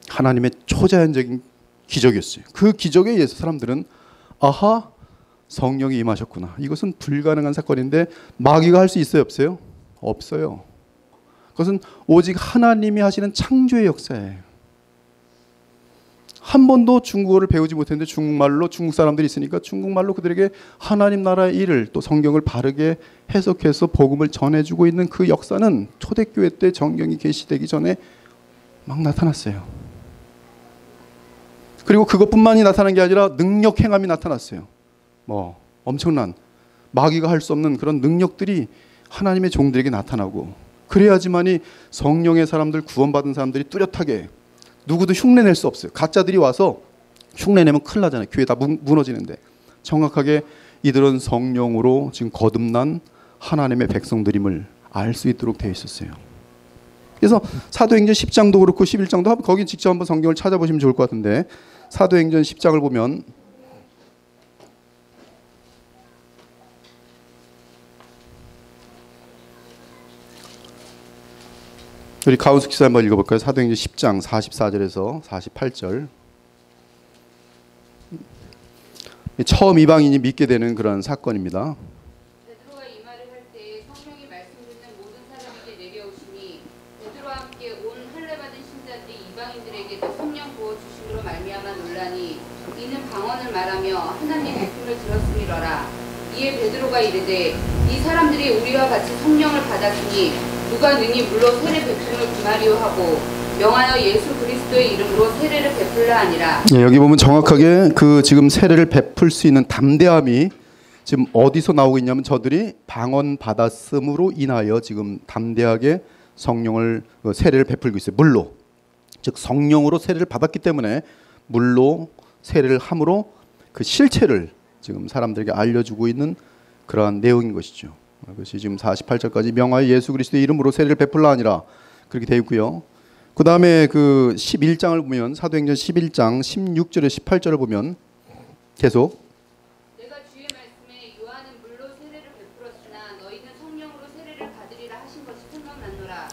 S1: 하나님의 초자연적인 기적이었어요. 그 기적에 의해서 사람들은 성령이 임하셨구나. 이것은 불가능한 사건인데 마귀가 할 수 있어요, 없어요? 없어요. 그것은 오직 하나님이 하시는 창조의 역사예요. 한 번도 중국어를 배우지 못했는데 중국말로, 중국 사람들이 있으니까 중국말로 그들에게 하나님 나라의 일을, 또 성경을 바르게 해석해서 복음을 전해주고 있는 그 역사는 초대교회 때 성경이 계시되기 전에 막 나타났어요. 그리고 그것뿐만이 나타난 게 아니라 능력 행함이 나타났어요. 뭐 엄청난 마귀가 할 수 없는 그런 능력들이 하나님의 종들에게 나타나고, 그래야지만이 성령의 사람들, 구원받은 사람들이 뚜렷하게, 누구도 흉내낼 수 없어요. 가짜들이 와서 흉내내면 큰일 나잖아요. 교회 다 무너지는데, 정확하게 이들은 성령으로 지금 거듭난 하나님의 백성들임을 알 수 있도록 되어 있었어요. 그래서 사도행전 10장도 그렇고 11장도, 거기 직접 한번 성경을 찾아보시면 좋을 것 같은데, 사도행전 10장을 보면 우리 가우스 기사 한번 읽어볼까요? 사도행전 10장 44절에서 48절. 처음 이방인이 믿게 되는 그런 사건입니다.
S2: 베드로가 이 말을 할 때에 성령이 말씀 듣는 모든 사람에게 내려오시니, 베드로와 함께 온 할례 받은 신자들이 이방인들에게도 성령 부어 주심으로 말미암아 놀라니, 이는 방언을 말하며 하나님의 말씀을 들었음이로라. 이에 베드로가 이르되, 이 사람들이 우리와 같이 성령을 받았으니 누가 능히 물로 세례 베품을 기마리오 하고 명하여 예수 그리스도의 이름으로 세례를 베풀라 하니라.
S1: 예, 여기 보면 정확하게 그 지금 세례를 베풀 수 있는 담대함이 지금 어디서 나오고 있냐면, 저들이 방언 받았음으로 인하여 지금 담대하게 성령을, 세례를 베풀고 있어요. 물로, 즉 성령으로 세례를 받았기 때문에 물로 세례를 함으로 그 실체를 지금 사람들에게 알려주고 있는 그러한 내용인 것이죠. 그것이 지금 48절까지 명하여 예수 그리스도의 이름으로 세례를 베풀라 하니라, 그렇게 되어 있고요. 그 다음에 그 11장을 보면, 사도행전 11장 16절에 18절을 보면 계속,
S2: 내가 주의 말씀에 요한은 물로 세례를 베풀었으나 너희는 성령으로 세례를 받으리라 하신 것이 생각났노라.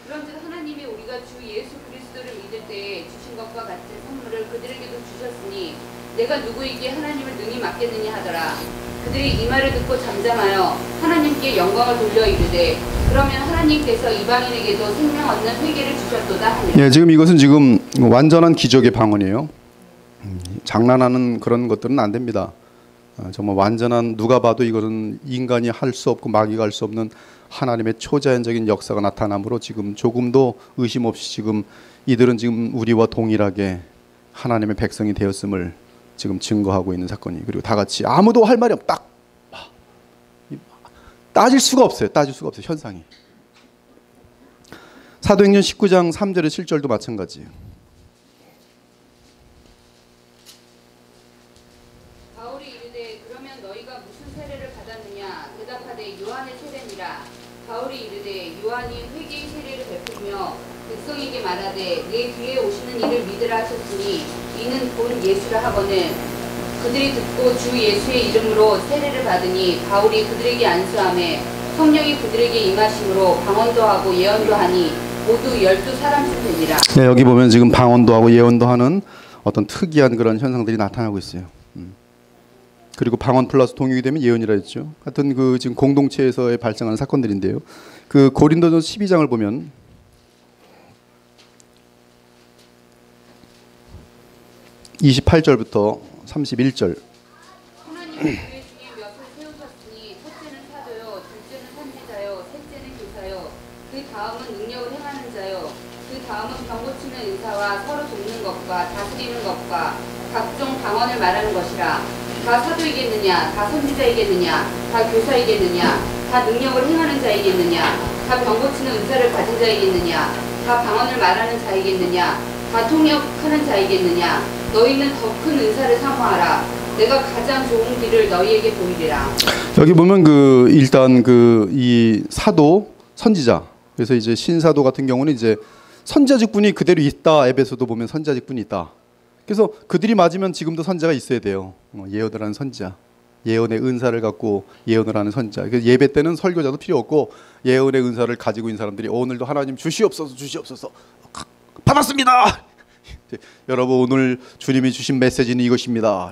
S2: 그런즉 하나님이 우리가 주 예수 그리스도를 믿을 때에 주신 것과 같은 선물을 그들에게도 주셨으니 내가 누구에게 하나님을 능히 맡겠느냐 하더라. 그들이 이 말을 듣고 잠잠하여 하나님께 영광을 돌려 이르되, 그러면 하나님께서 이방인에게도 생명 얻는 회개를 주셨도다 하니라.
S1: 예, 지금 이것은 지금 완전한 기적의 방언이에요. 장난하는 그런 것들은 안 됩니다. 정말 완전한, 누가 봐도 이것은 인간이 할 수 없고 마귀가 할 수 없는 하나님의 초자연적인 역사가 나타나므로 지금 조금도 의심 없이 지금 이들은 지금 우리와 동일하게 하나님의 백성이 되었음을 지금 증거하고 있는 사건이. 그리고 다 같이 아무도 할 말이 없다. 따질 수가 없어요. 현상이. 사도행전 19장 3절에 7절도 마찬가지예요.
S2: 바울이 이르되, 그러면 너희가 무슨 세례를 받았느냐? 대답하되 요한의 세례니라. 바울이 이르되, 요한이 회개의 세례를 베풀며 백성에게 말하되 내 뒤에 오시는 이를 믿으라 하셨으니 이는 본 예수라 하거늘. 그들이 듣고 주 예수의 이름으로 세례를 받으니 바울이 그들에게 안수하매 성령이 그들에게 임하심으로 방언도 하고 예언도 하니 모두 12사람쯤 되니라.
S1: 네, 여기 보면 지금 방언도 하고 예언도 하는 어떤 특이한 그런 현상들이 나타나고 있어요. 그리고 방언 플러스 동역이 되면 예언이라 했죠. 하여튼 그 지금 공동체에서의 발생하는 사건들인데요. 그 고린도전서 12장을 보면 (28절부터) 31절.
S2: 하나님은 교회 중에 몇을 세우셨으니 첫째는 사도요, 둘째는 선지자요, 셋째는 교사요, 그 다음은 능력을 행하는 자요, 그 다음은 병 고치는 의사와 서로 돕는 것과 다스리는 것과 각종 방언을 말하는 것이라. 다 사도이겠느냐? 다 선지자이겠느냐? 다 교사이겠느냐? 다 능력을 행하는 자이겠느냐? 다 병 고치는 의사를 가진 자이겠느냐? 다 방언을 말하는 자이겠느냐? 다 통역하는 자이겠느냐? 너희는 더 큰 은사를 사모하라. 내가 가장 좋은 길을 너희에게 보이리라.
S1: 여기 보면 그 일단 그 이 사도, 선지자. 그래서 이제 신사도 같은 경우는 이제 선지자 직분이 그대로 있다. 에베소도 보면 선지자 직분이 있다. 그래서 그들이 맞으면 지금도 선지자가 있어야 돼요. 예언을 하는 선지자. 예언의 은사를 갖고 예언을 하는 선지자. 예배 때는 설교자도 필요 없고 예언의 은사를 가지고 있는 사람들이 오늘도 하나님 주시옵소서 주시옵소서 받았습니다. 여러분 오늘 주님이 주신 메시지는 이것입니다.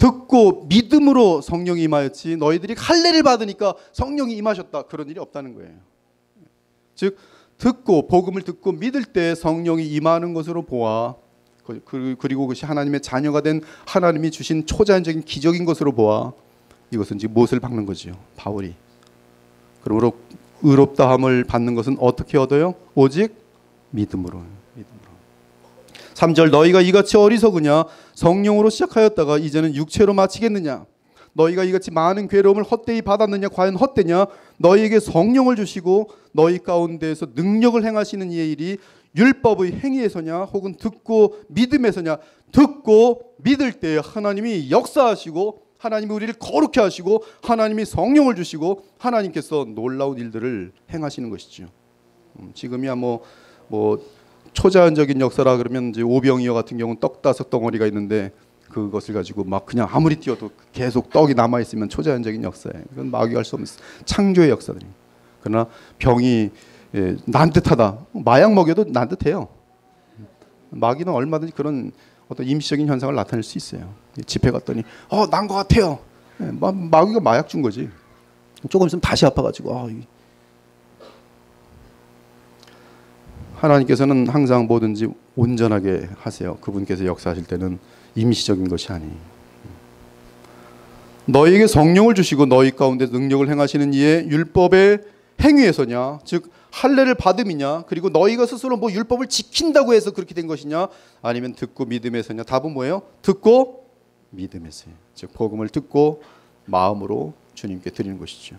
S3: 듣고 믿음으로 성령이 임하였지 너희들이 할례를 받으니까 성령이 임하셨다, 그런 일이 없다는 거예요. 즉 듣고 복음을 듣고 믿을 때 성령이 임하는 것으로 보아, 그리고 그것이 하나님의 자녀가 된 하나님이 주신 초자연적인 기적인 것으로 보아 이것은 지금 못을 박는 거지요, 바울이. 그러므로 의롭다함을 받는 것은 어떻게 얻어요? 오직 믿음으로. 3절 너희가 이같이 어리석으냐? 성령으로 시작하였다가 이제는 육체로 마치겠느냐? 너희가 이같이 많은 괴로움을 헛되이 받았느냐? 과연 헛되냐? 너희에게 성령을 주시고 너희 가운데에서 능력을 행하시는 이의 일이 율법의 행위에서냐? 혹은 듣고 믿음에서냐? 듣고 믿을 때 하나님이 역사하시고 하나님이 우리를 거룩해 하시고 하나님이 성령을 주시고 하나님께서 놀라운 일들을 행하시는 것이죠. 지금이야 뭐 초자연적인 역사라 그러면 이제 오병이어 같은 경우는 떡 5덩어리가 있는데 그것을 가지고 막 그냥 아무리 뛰어도 계속 떡이 남아 있으면 초자연적인 역사예요. 그건 마귀할 수 없는 창조의 역사들입니다. 그러나 병이 난듯하다. 마약 먹여도 난듯해요. 마귀는 얼마든지 그런 어떤 임시적인 현상을 나타낼 수 있어요. 집회 갔더니 난 것 같아요. 마귀가 마약 준 거지. 조금 있으면 다시 아파가지고 하나님께서는 항상 뭐든지 온전하게 하세요. 그분께서 역사하실 때는 임시적인 것이 아니. 너희에게 성령을 주시고 너희 가운데 능력을 행하시는 이의 율법의 행위에서냐, 즉 할례를 받음이냐, 그리고 너희가 스스로 뭐 율법을 지킨다고 해서 그렇게 된 것이냐, 아니면 듣고 믿음에서냐? 답은 뭐예요? 듣고 믿음에서요. 즉 복음을 듣고 마음으로 주님께 드리는 것이죠.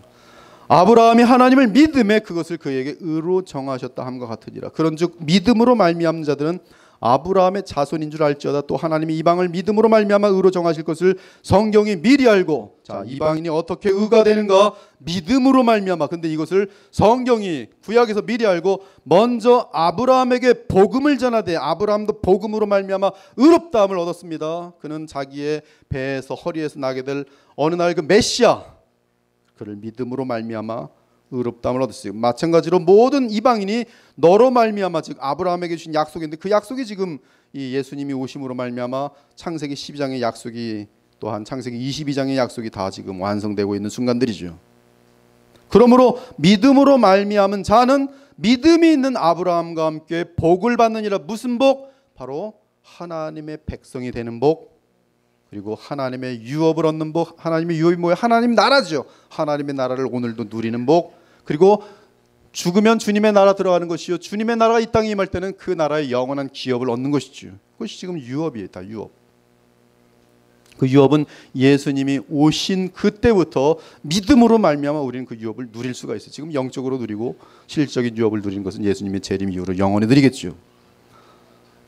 S3: 아브라함이 하나님을 믿음에 그것을 그에게 의로 정하셨다 함과 같으니라. 그런즉 믿음으로 말미암는 자들은 아브라함의 자손인 줄 알지어다. 또 하나님이 이방을 믿음으로 말미암아 의로 정하실 것을 성경이 미리 알고, 자 이방인이 어떻게 의가 되는가? 믿음으로 말미암아. 근데 이것을 성경이 구약에서 미리 알고 먼저 아브라함에게 복음을 전하되 아브라함도 복음으로 말미암아 의롭다함을 얻었습니다. 그는 자기의 배에서 허리에서 나게 될 어느 날 그 메시아, 그를 믿음으로 말미암아 의롭다함을 얻었어요. 마찬가지로 모든 이방인이 너로 말미암아, 즉 아브라함에게 주신 약속인데 그 약속이 지금 이 예수님이 오심으로 말미암아 창세기 12장의 약속이 또한 창세기 22장의 약속이 다 지금 완성되고 있는 순간들이죠. 그러므로 믿음으로 말미암은 자는 믿음이 있는 아브라함과 함께 복을 받느니라. 무슨 복? 바로 하나님의 백성이 되는 복, 그리고 하나님의 유업을 얻는 복. 하나님의 유업이 뭐예요? 하나님 나라죠. 하나님의 나라를 오늘도 누리는 복. 그리고 죽으면 주님의 나라 들어가는 것이요, 주님의 나라가 이 땅에 임할 때는 그 나라의 영원한 기업을 얻는 것이죠. 그것이 지금 유업이에요. 다 유업. 그 유업은 예수님이 오신 그때부터 믿음으로 말미암아 우리는 그 유업을 누릴 수가 있어요. 지금 영적으로 누리고 실적인 유업을 누리는 것은 예수님의 재림 이후로 영원히 누리겠죠.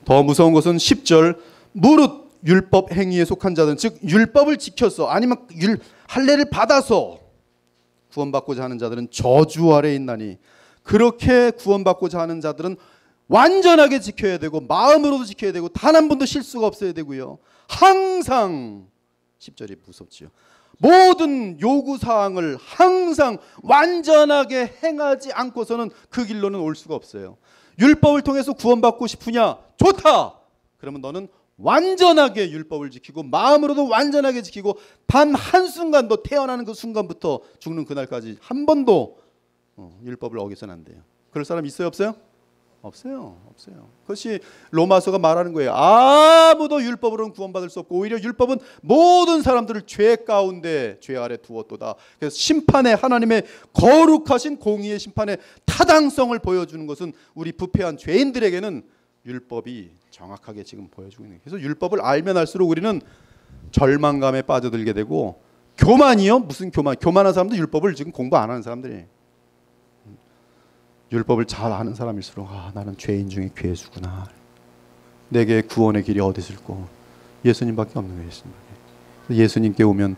S3: 더 무서운 것은 10절 무릇 율법 행위에 속한 자들은, 즉 율법을 지켜서 아니면 할례를 받아서 구원받고자 하는 자들은 저주 아래에 있나니, 그렇게 구원받고자 하는 자들은 완전하게 지켜야 되고 마음으로도 지켜야 되고 단 한 번도 실수가 없어야 되고요. 항상 10절이 무섭지요. 모든 요구사항을 항상 완전하게 행하지 않고서는 그 길로는 올 수가 없어요. 율법을 통해서 구원받고 싶으냐? 좋다! 그러면 너는 완전하게 율법을 지키고 마음으로도 완전하게 지키고 단 한순간도, 태어나는 그 순간부터 죽는 그날까지 한 번도 율법을 어겨서는 안 돼요. 그럴 사람 있어요? 없어요? 없어요. 그것이 로마서가 말하는 거예요. 아무도 율법으로는 구원받을 수 없고 오히려 율법은 모든 사람들을 죄 가운데, 죄 아래 두었도다. 그래서 심판의, 하나님의 거룩하신 공의의 심판의 타당성을 보여주는 것은 우리 부패한 죄인들에게는 율법이 정확하게 지금 보여주고 있는 거예요. 그래서 율법을 알면 알수록 우리는 절망감에 빠져들게 되고, 교만이요? 무슨 교만? 교만한 사람도 율법을 지금 공부 안 하는 사람들이에요. 율법을 잘 아는 사람일수록 나는 죄인 중에 괴수구나. 내게 구원의 길이 어디 있을꼬? 예수님밖에 없는 거예요. 예수님께 오면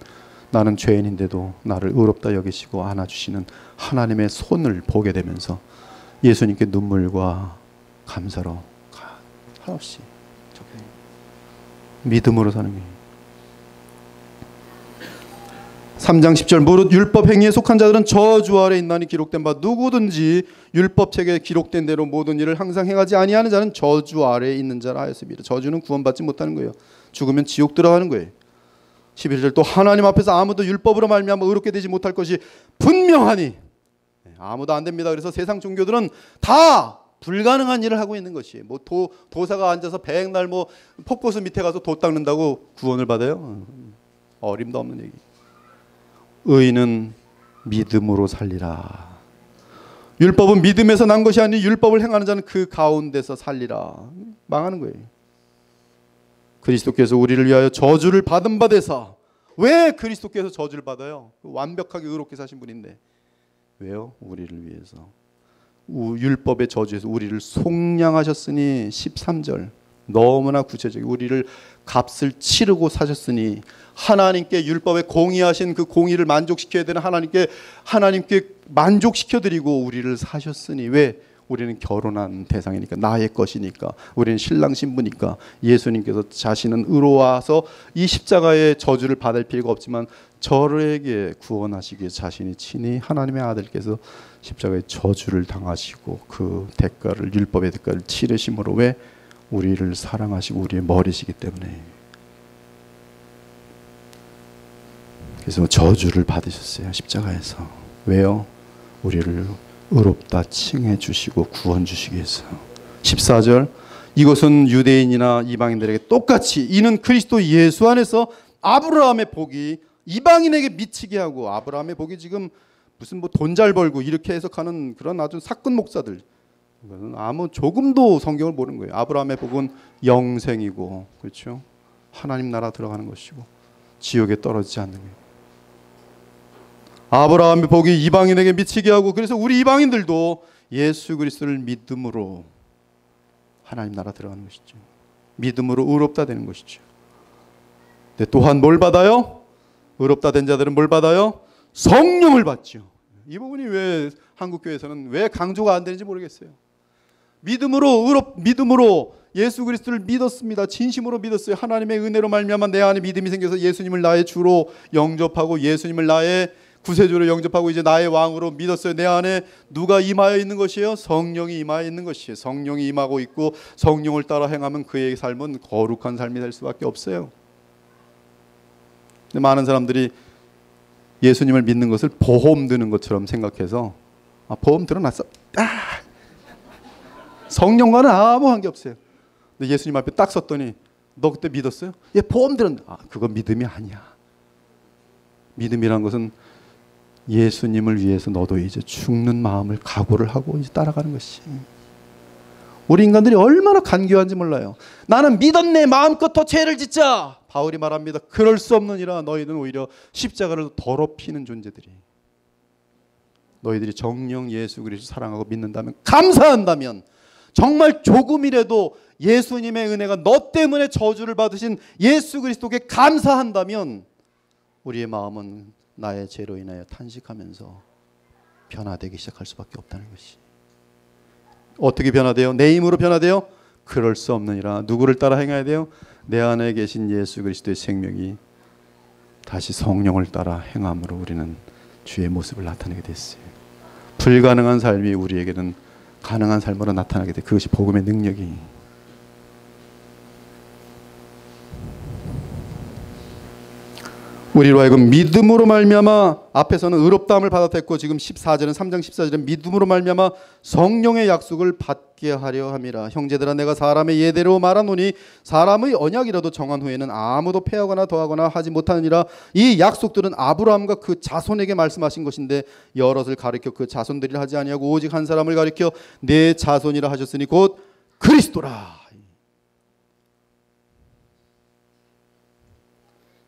S3: 나는 죄인인데도 나를 의롭다 여기시고 안아주시는 하나님의 손을 보게 되면서 예수님께 눈물과 감사로 한없이 믿음으로 사는 거예요. 3장 10절 무릇 율법 행위에 속한 자들은 저주 아래 있나니 기록된 바 누구든지 율법책에 기록된 대로 모든 일을 항상 행하지 아니하는 자는 저주 아래에 있는 자라 하였습니다. 저주는 구원받지 못하는 거예요. 죽으면 지옥 들어가는 거예요. 11절 또 하나님 앞에서 아무도 율법으로 말미암아 의롭게 되지 못할 것이 분명하니 아무도 안 됩니다. 그래서 세상 종교들은 다 불가능한 일을 하고 있는 것이에요. 뭐 도사가 앉아서 백날 뭐 폭포수 밑에 가서 도 닦는다고 구원을 받아요? 어림도 없는 얘기. 의인은 믿음으로 살리라. 율법은 믿음에서 난 것이 아니 율법을 행하는 자는 그 가운데서 살리라. 망하는 거예요. 그리스도께서 우리를 위하여 저주를 받은 바 되사. 왜 그리스도께서 저주를 받아요? 완벽하게 의롭게 사신 분인데 왜요? 우리를 위해서. 율법의 저주에서 우리를 속량하셨으니 13절 너무나 구체적이고 우리를 값을 치르고 사셨으니 하나님께 율법에 공의하신 그 공의를 만족시켜야 되는 하나님께 만족시켜드리고 우리를 사셨으니 왜? 우리는 결혼한 대상이니까 나의 것이니까 우리는 신랑 신부니까 예수님께서 자신은 의로와서 이 십자가의 저주를 받을 필요가 없지만 저에게 구원하시기 위해 자신이 친히 하나님의 아들께서 십자가의 저주를 당하시고 그 대가를 율법의 대가를 치르심으로 왜? 우리를 사랑하시고 우리의 머리시기 때문에. 그래서 저주를 받으셨어요. 십자가에서. 왜요? 우리를 의롭다 칭해 주시고 구원 주시기 위해서. 14절 이것은 유대인이나 이방인들에게 똑같이 이는 그리스도 예수 안에서 아브라함의 복이 이방인에게 미치게 하고 아브라함의 복이 지금 무슨 뭐 돈 잘 벌고 이렇게 해석하는 그런 아주 사건 목사들 이것은 아무 조금도 성경을 모르는 거예요. 아브라함의 복은 영생이고 그렇죠. 하나님 나라 들어가는 것이고 지옥에 떨어지지 않는 거예요. 아브라함의 복이 이방인에게 미치게 하고 그래서 우리 이방인들도 예수 그리스도를 믿음으로 하나님 나라 들어가는 것이죠. 믿음으로 의롭다 되는 것이죠. 근데 또한 뭘 받아요? 의롭다 된 자들은 뭘 받아요? 성령을 받죠. 이 부분이 왜 한국교회에서는 왜 강조가 안 되는지 모르겠어요. 믿음으로 예수 그리스도를 믿었습니다. 진심으로 믿었어요. 하나님의 은혜로 말미암아 내 안에 믿음이 생겨서 예수님을 나의 주로 영접하고 예수님을 나의 구세주로 영접하고 이제 나의 왕으로 믿었어요. 내 안에 누가 임하여 있는 것이에요? 성령이 임하여 있는 것이에요. 성령이 임하고 있고 성령을 따라 행하면 그의 삶은 거룩한 삶이 될 수밖에 없어요. 근데 많은 사람들이 예수님을 믿는 것을 보험 드는 것처럼 생각해서 보험 들어놨어. 성령과는 아무 관계 없어요. 근데 예수님 앞에 딱 섰더니 너 그때 믿었어요? 예, 보험 들었는데 그건 믿음이 아니야. 믿음이란 것은 예수님을 위해서 너도 이제 죽는 마음을 각오를 하고 이제 따라가는 것이. 우리 인간들이 얼마나 간교한지 몰라요. 나는 믿었네 마음껏 더 죄를 짓자. 바울이 말합니다. 그럴 수 없느니라. 너희는 오히려 십자가를 더럽히는 존재들이. 너희들이 정녕 예수 그리스도 사랑하고 믿는다면 감사한다면 정말 조금이라도 예수님의 은혜가 너 때문에 저주를 받으신 예수 그리스도께 감사한다면 우리의 마음은 나의 죄로 인하여 탄식하면서 변화되기 시작할 수밖에 없다는 것이. 어떻게 변화돼요? 내 힘으로 변화돼요? 그럴 수 없느니라. 누구를 따라 행해야 돼요? 내 안에 계신 예수 그리스도의 생명이 다시 성령을 따라 행함으로 우리는 주의 모습을 나타내게 됐어요. 불가능한 삶이 우리에게는 가능한 삶으로 나타나게 돼. 그것이 복음의 능력이. 우리로 하여금 믿음으로 말미암아 앞에서는 의롭다함을 받았고 지금 14절은 3장 14절은 믿음으로 말미암아 성령의 약속을 받게 하려 함이라. 형제들아 내가 사람의 예대로 말하노니 사람의 언약이라도 정한 후에는 아무도 패하거나 더하거나 하지 못하느니라. 이 약속들은 아브라함과 그 자손에게 말씀하신 것인데 여럿을 가리켜 그 자손들이라 하지 아니하고 오직 한 사람을 가리켜 내 자손이라 하셨으니 곧 그리스도라.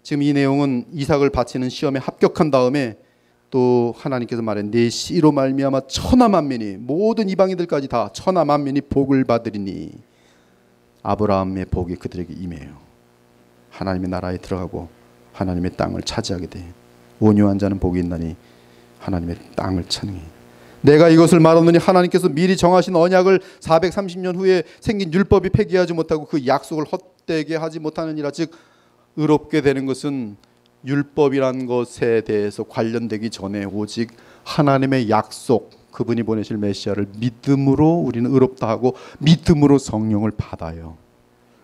S3: 지금 이 내용은 이삭을 바치는 시험에 합격한 다음에 또 하나님께서 말해 내 씨로 말미암아 천하 만민이 모든 이방인들까지 다 천하 만민이 복을 받으리니 아브라함의 복이 그들에게 임해요. 하나님의 나라에 들어가고 하나님의 땅을 차지하게 돼. 온유한 자는 복이 있나니 하나님의 땅을 차니. 내가 이것을 말하노니 하나님께서 미리 정하신 언약을 430년 후에 생긴 율법이 폐기하지 못하고 그 약속을 헛되게 하지 못하느니라. 즉 의롭게 되는 것은 율법이란 것에 대해서 관련되기 전에 오직 하나님의 약속, 그분이 보내실 메시아를 믿음으로 우리는 의롭다 하고 믿음으로 성령을 받아요.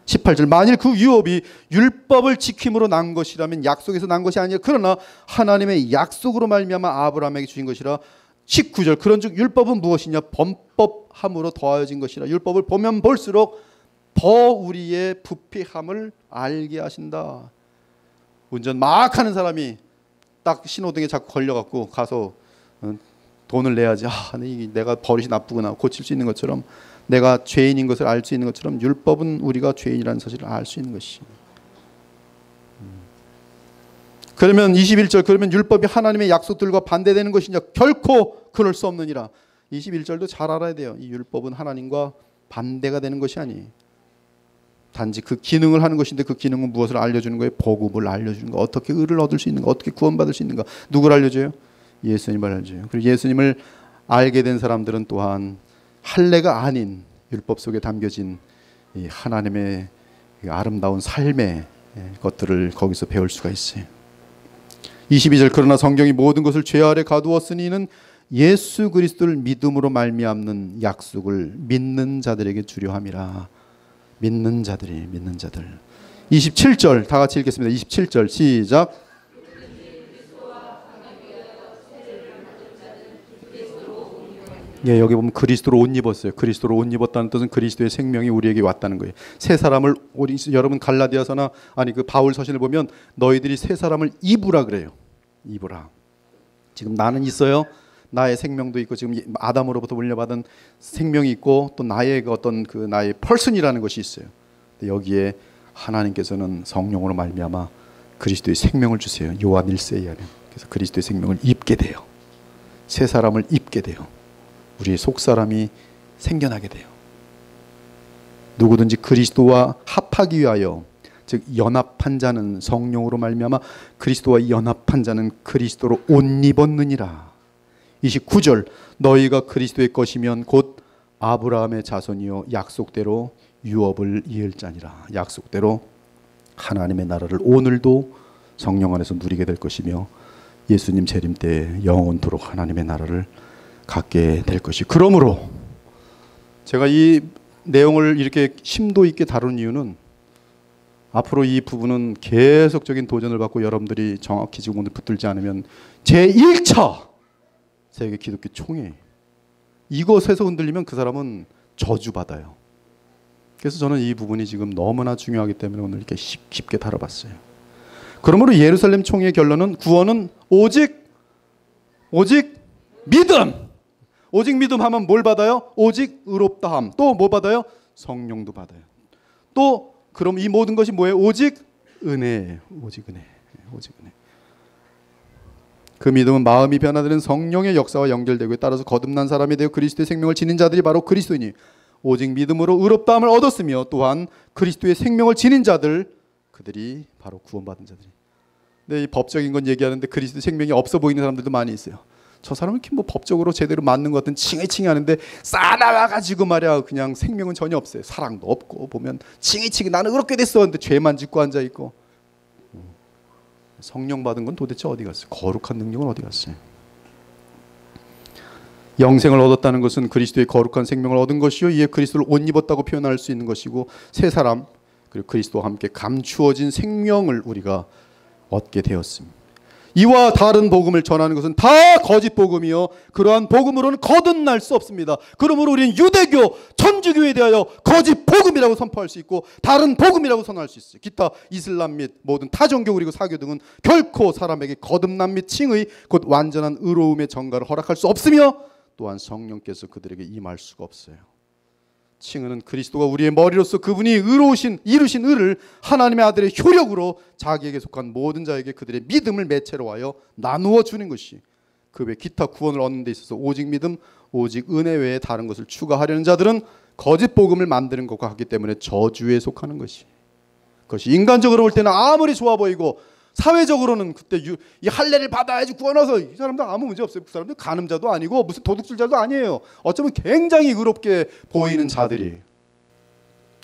S3: 18절 만일 그 유업이 율법을 지킴으로 난 것이라면 약속에서 난 것이 아니라 그러나 하나님의 약속으로 말미암아 아브라함에게 주신 것이라. 19절 그런즉 율법은 무엇이냐 범법함으로 더하여진 것이라. 율법을 보면 볼수록 더 우리의 부패함을 알게 하신다. 운전 막 하는 사람이 딱 신호등에 자꾸 걸려갖고 가서 돈을 내야지. 내가 버릇이 나쁘구나 고칠 수 있는 것처럼, 내가 죄인인 것을 알 수 있는 것처럼 율법은 우리가 죄인이라는 사실을 알 수 있는 것이. 그러면 21절 그러면 율법이 하나님의 약속들과 반대되는 것이냐 결코 그럴 수 없느니라. 21절도 잘 알아야 돼요. 이 율법은 하나님과 반대가 되는 것이 아니, 단지 그 기능을 하는 것인데 그 기능은 무엇을 알려주는 거예요? 복음을 알려주는 거. 어떻게 의를 얻을 수 있는가, 어떻게 구원받을 수 있는가. 누굴 알려줘요? 예수님을 알려줘요. 그리고 예수님을 알게 된 사람들은 또한 할례가 아닌 율법 속에 담겨진 이 하나님의 아름다운 삶의 것들을 거기서 배울 수가 있어요. 22절 그러나 성경이 모든 것을 죄 아래 가두었으니 이는 예수 그리스도를 믿음으로 말미암는 약속을 믿는 자들에게 주려 함이라. 믿는 자들. 27절 다 같이 읽겠습니다. 27절 시작. 예, 여기 보면 그리스도로 옷 입었어요. 그리스도로 옷 입었다는 뜻은 그리스도의 생명이 우리에게 왔다는 거예요. 새 사람을 여러분 갈라디아서나 그 바울 서신을 보면 너희들이 새 사람을 입으라 그래요. 입으라. 지금 나는 있어요. 나의 생명도 있고 지금 아담으로부터 물려받은 생명이 있고 또 나의 나의 펄슨이라는 것이 있어요. 여기에 하나님께서는 성령으로 말미암아 그리스도의 생명을 주세요. 요한 1세에 하면. 그래서 그리스도의 생명을 입게 돼요. 새 사람을 입게 돼요. 우리의 속사람이 생겨나게 돼요. 누구든지 그리스도와 합하기 위하여 즉 연합한 자는 성령으로 말미암아 그리스도와 연합한 자는 그리스도로 옷 입었느니라. 29절 너희가 그리스도의 것이면 곧 아브라함의 자손이요 약속대로 유업을 이을 자니라. 약속대로 하나님의 나라를 오늘도 성령 안에서 누리게 될 것이며 예수님 재림 때 영원토록 하나님의 나라를 갖게 될 것이. 그러므로 제가 이 내용을 이렇게 심도 있게 다룬 이유는 앞으로 이 부분은 계속적인 도전을 받고 여러분들이 정확히 지금 오늘 붙들지 않으면 제1차 세계 기독교 총회 이것에서 흔들리면 그 사람은 저주받아요. 그래서 저는 이 부분이 지금 너무나 중요하기 때문에 오늘 이렇게 깊게 다뤄봤어요. 그러므로 예루살렘 총회의 결론은 구원은 오직 믿음. 오직 믿음 하면 뭘 받아요? 오직 의롭다함. 또 뭐 받아요? 성령도 받아요. 또 그럼 이 모든 것이 뭐예요? 오직 은혜예요. 오직 은혜. 그 믿음은 마음이 변화되는 성령의 역사와 연결되고 따라서 거듭난 사람이 되어 그리스도의 생명을 지닌 자들이 바로 그리스도이니 오직 믿음으로 의롭다함을 얻었으며 또한 그리스도의 생명을 지닌 자들 그들이 바로 구원받은 자들이. 근데 이 법적인 건 얘기하는데 그리스도 생명이 없어 보이는 사람들도 많이 있어요. 저 사람은 이렇게 뭐 법적으로 제대로 맞는 것 같은 칭해칭해 하는데 싸나와가지고 말이야 그냥 생명은 전혀 없어요. 사랑도 없고 보면 칭해칭해 나는 그렇게 됐어 근데 죄만 짓고 앉아있고. 성령 받은 건 도대체 어디 갔어요? 거룩한 능력은 어디 갔어요? 영생을 얻었다는 것은 그리스도의 거룩한 생명을 얻은 것이요 이에 그리스도를 옷 입었다고 표현할 수 있는 것이고 새 사람 그리고 그리스도와 함께 감추어진 생명을 우리가 얻게 되었습니다. 이와 다른 복음을 전하는 것은 다 거짓 복음이요 그러한 복음으로는 거듭날 수 없습니다. 그러므로 우리는 유대교, 천주교에 대하여 거짓 복음이라고 선포할 수 있고 다른 복음이라고 선언할 수 있어요. 기타 이슬람 및 모든 타종교 그리고 사교 등은 결코 사람에게 거듭남 및 칭의 곧 완전한 의로움의 전가를 허락할 수 없으며 또한 성령께서 그들에게 임할 수가 없어요. 칭의는 그리스도가 우리의 머리로서 그분이 이루신 의를 하나님의 아들의 효력으로 자기에게 속한 모든 자에게 그들의 믿음을 매체로 하여 나누어 주는 것이 그 외 기타 구원을 얻는 데 있어서 오직 믿음, 오직 은혜 외에 다른 것을 추가하려는 자들은 거짓 복음을 만드는 것과 같기 때문에 저주에 속하는 것이. 그것이 인간적으로 볼 때는 아무리 좋아 보이고 사회적으로는 그때 이 할례를 받아야지 구원 얻어서 이 사람들 아무 문제 없어요. 그 사람들 간음자도 아니고 무슨 도둑질자도 아니에요. 어쩌면 굉장히 의롭게 보이는 자들이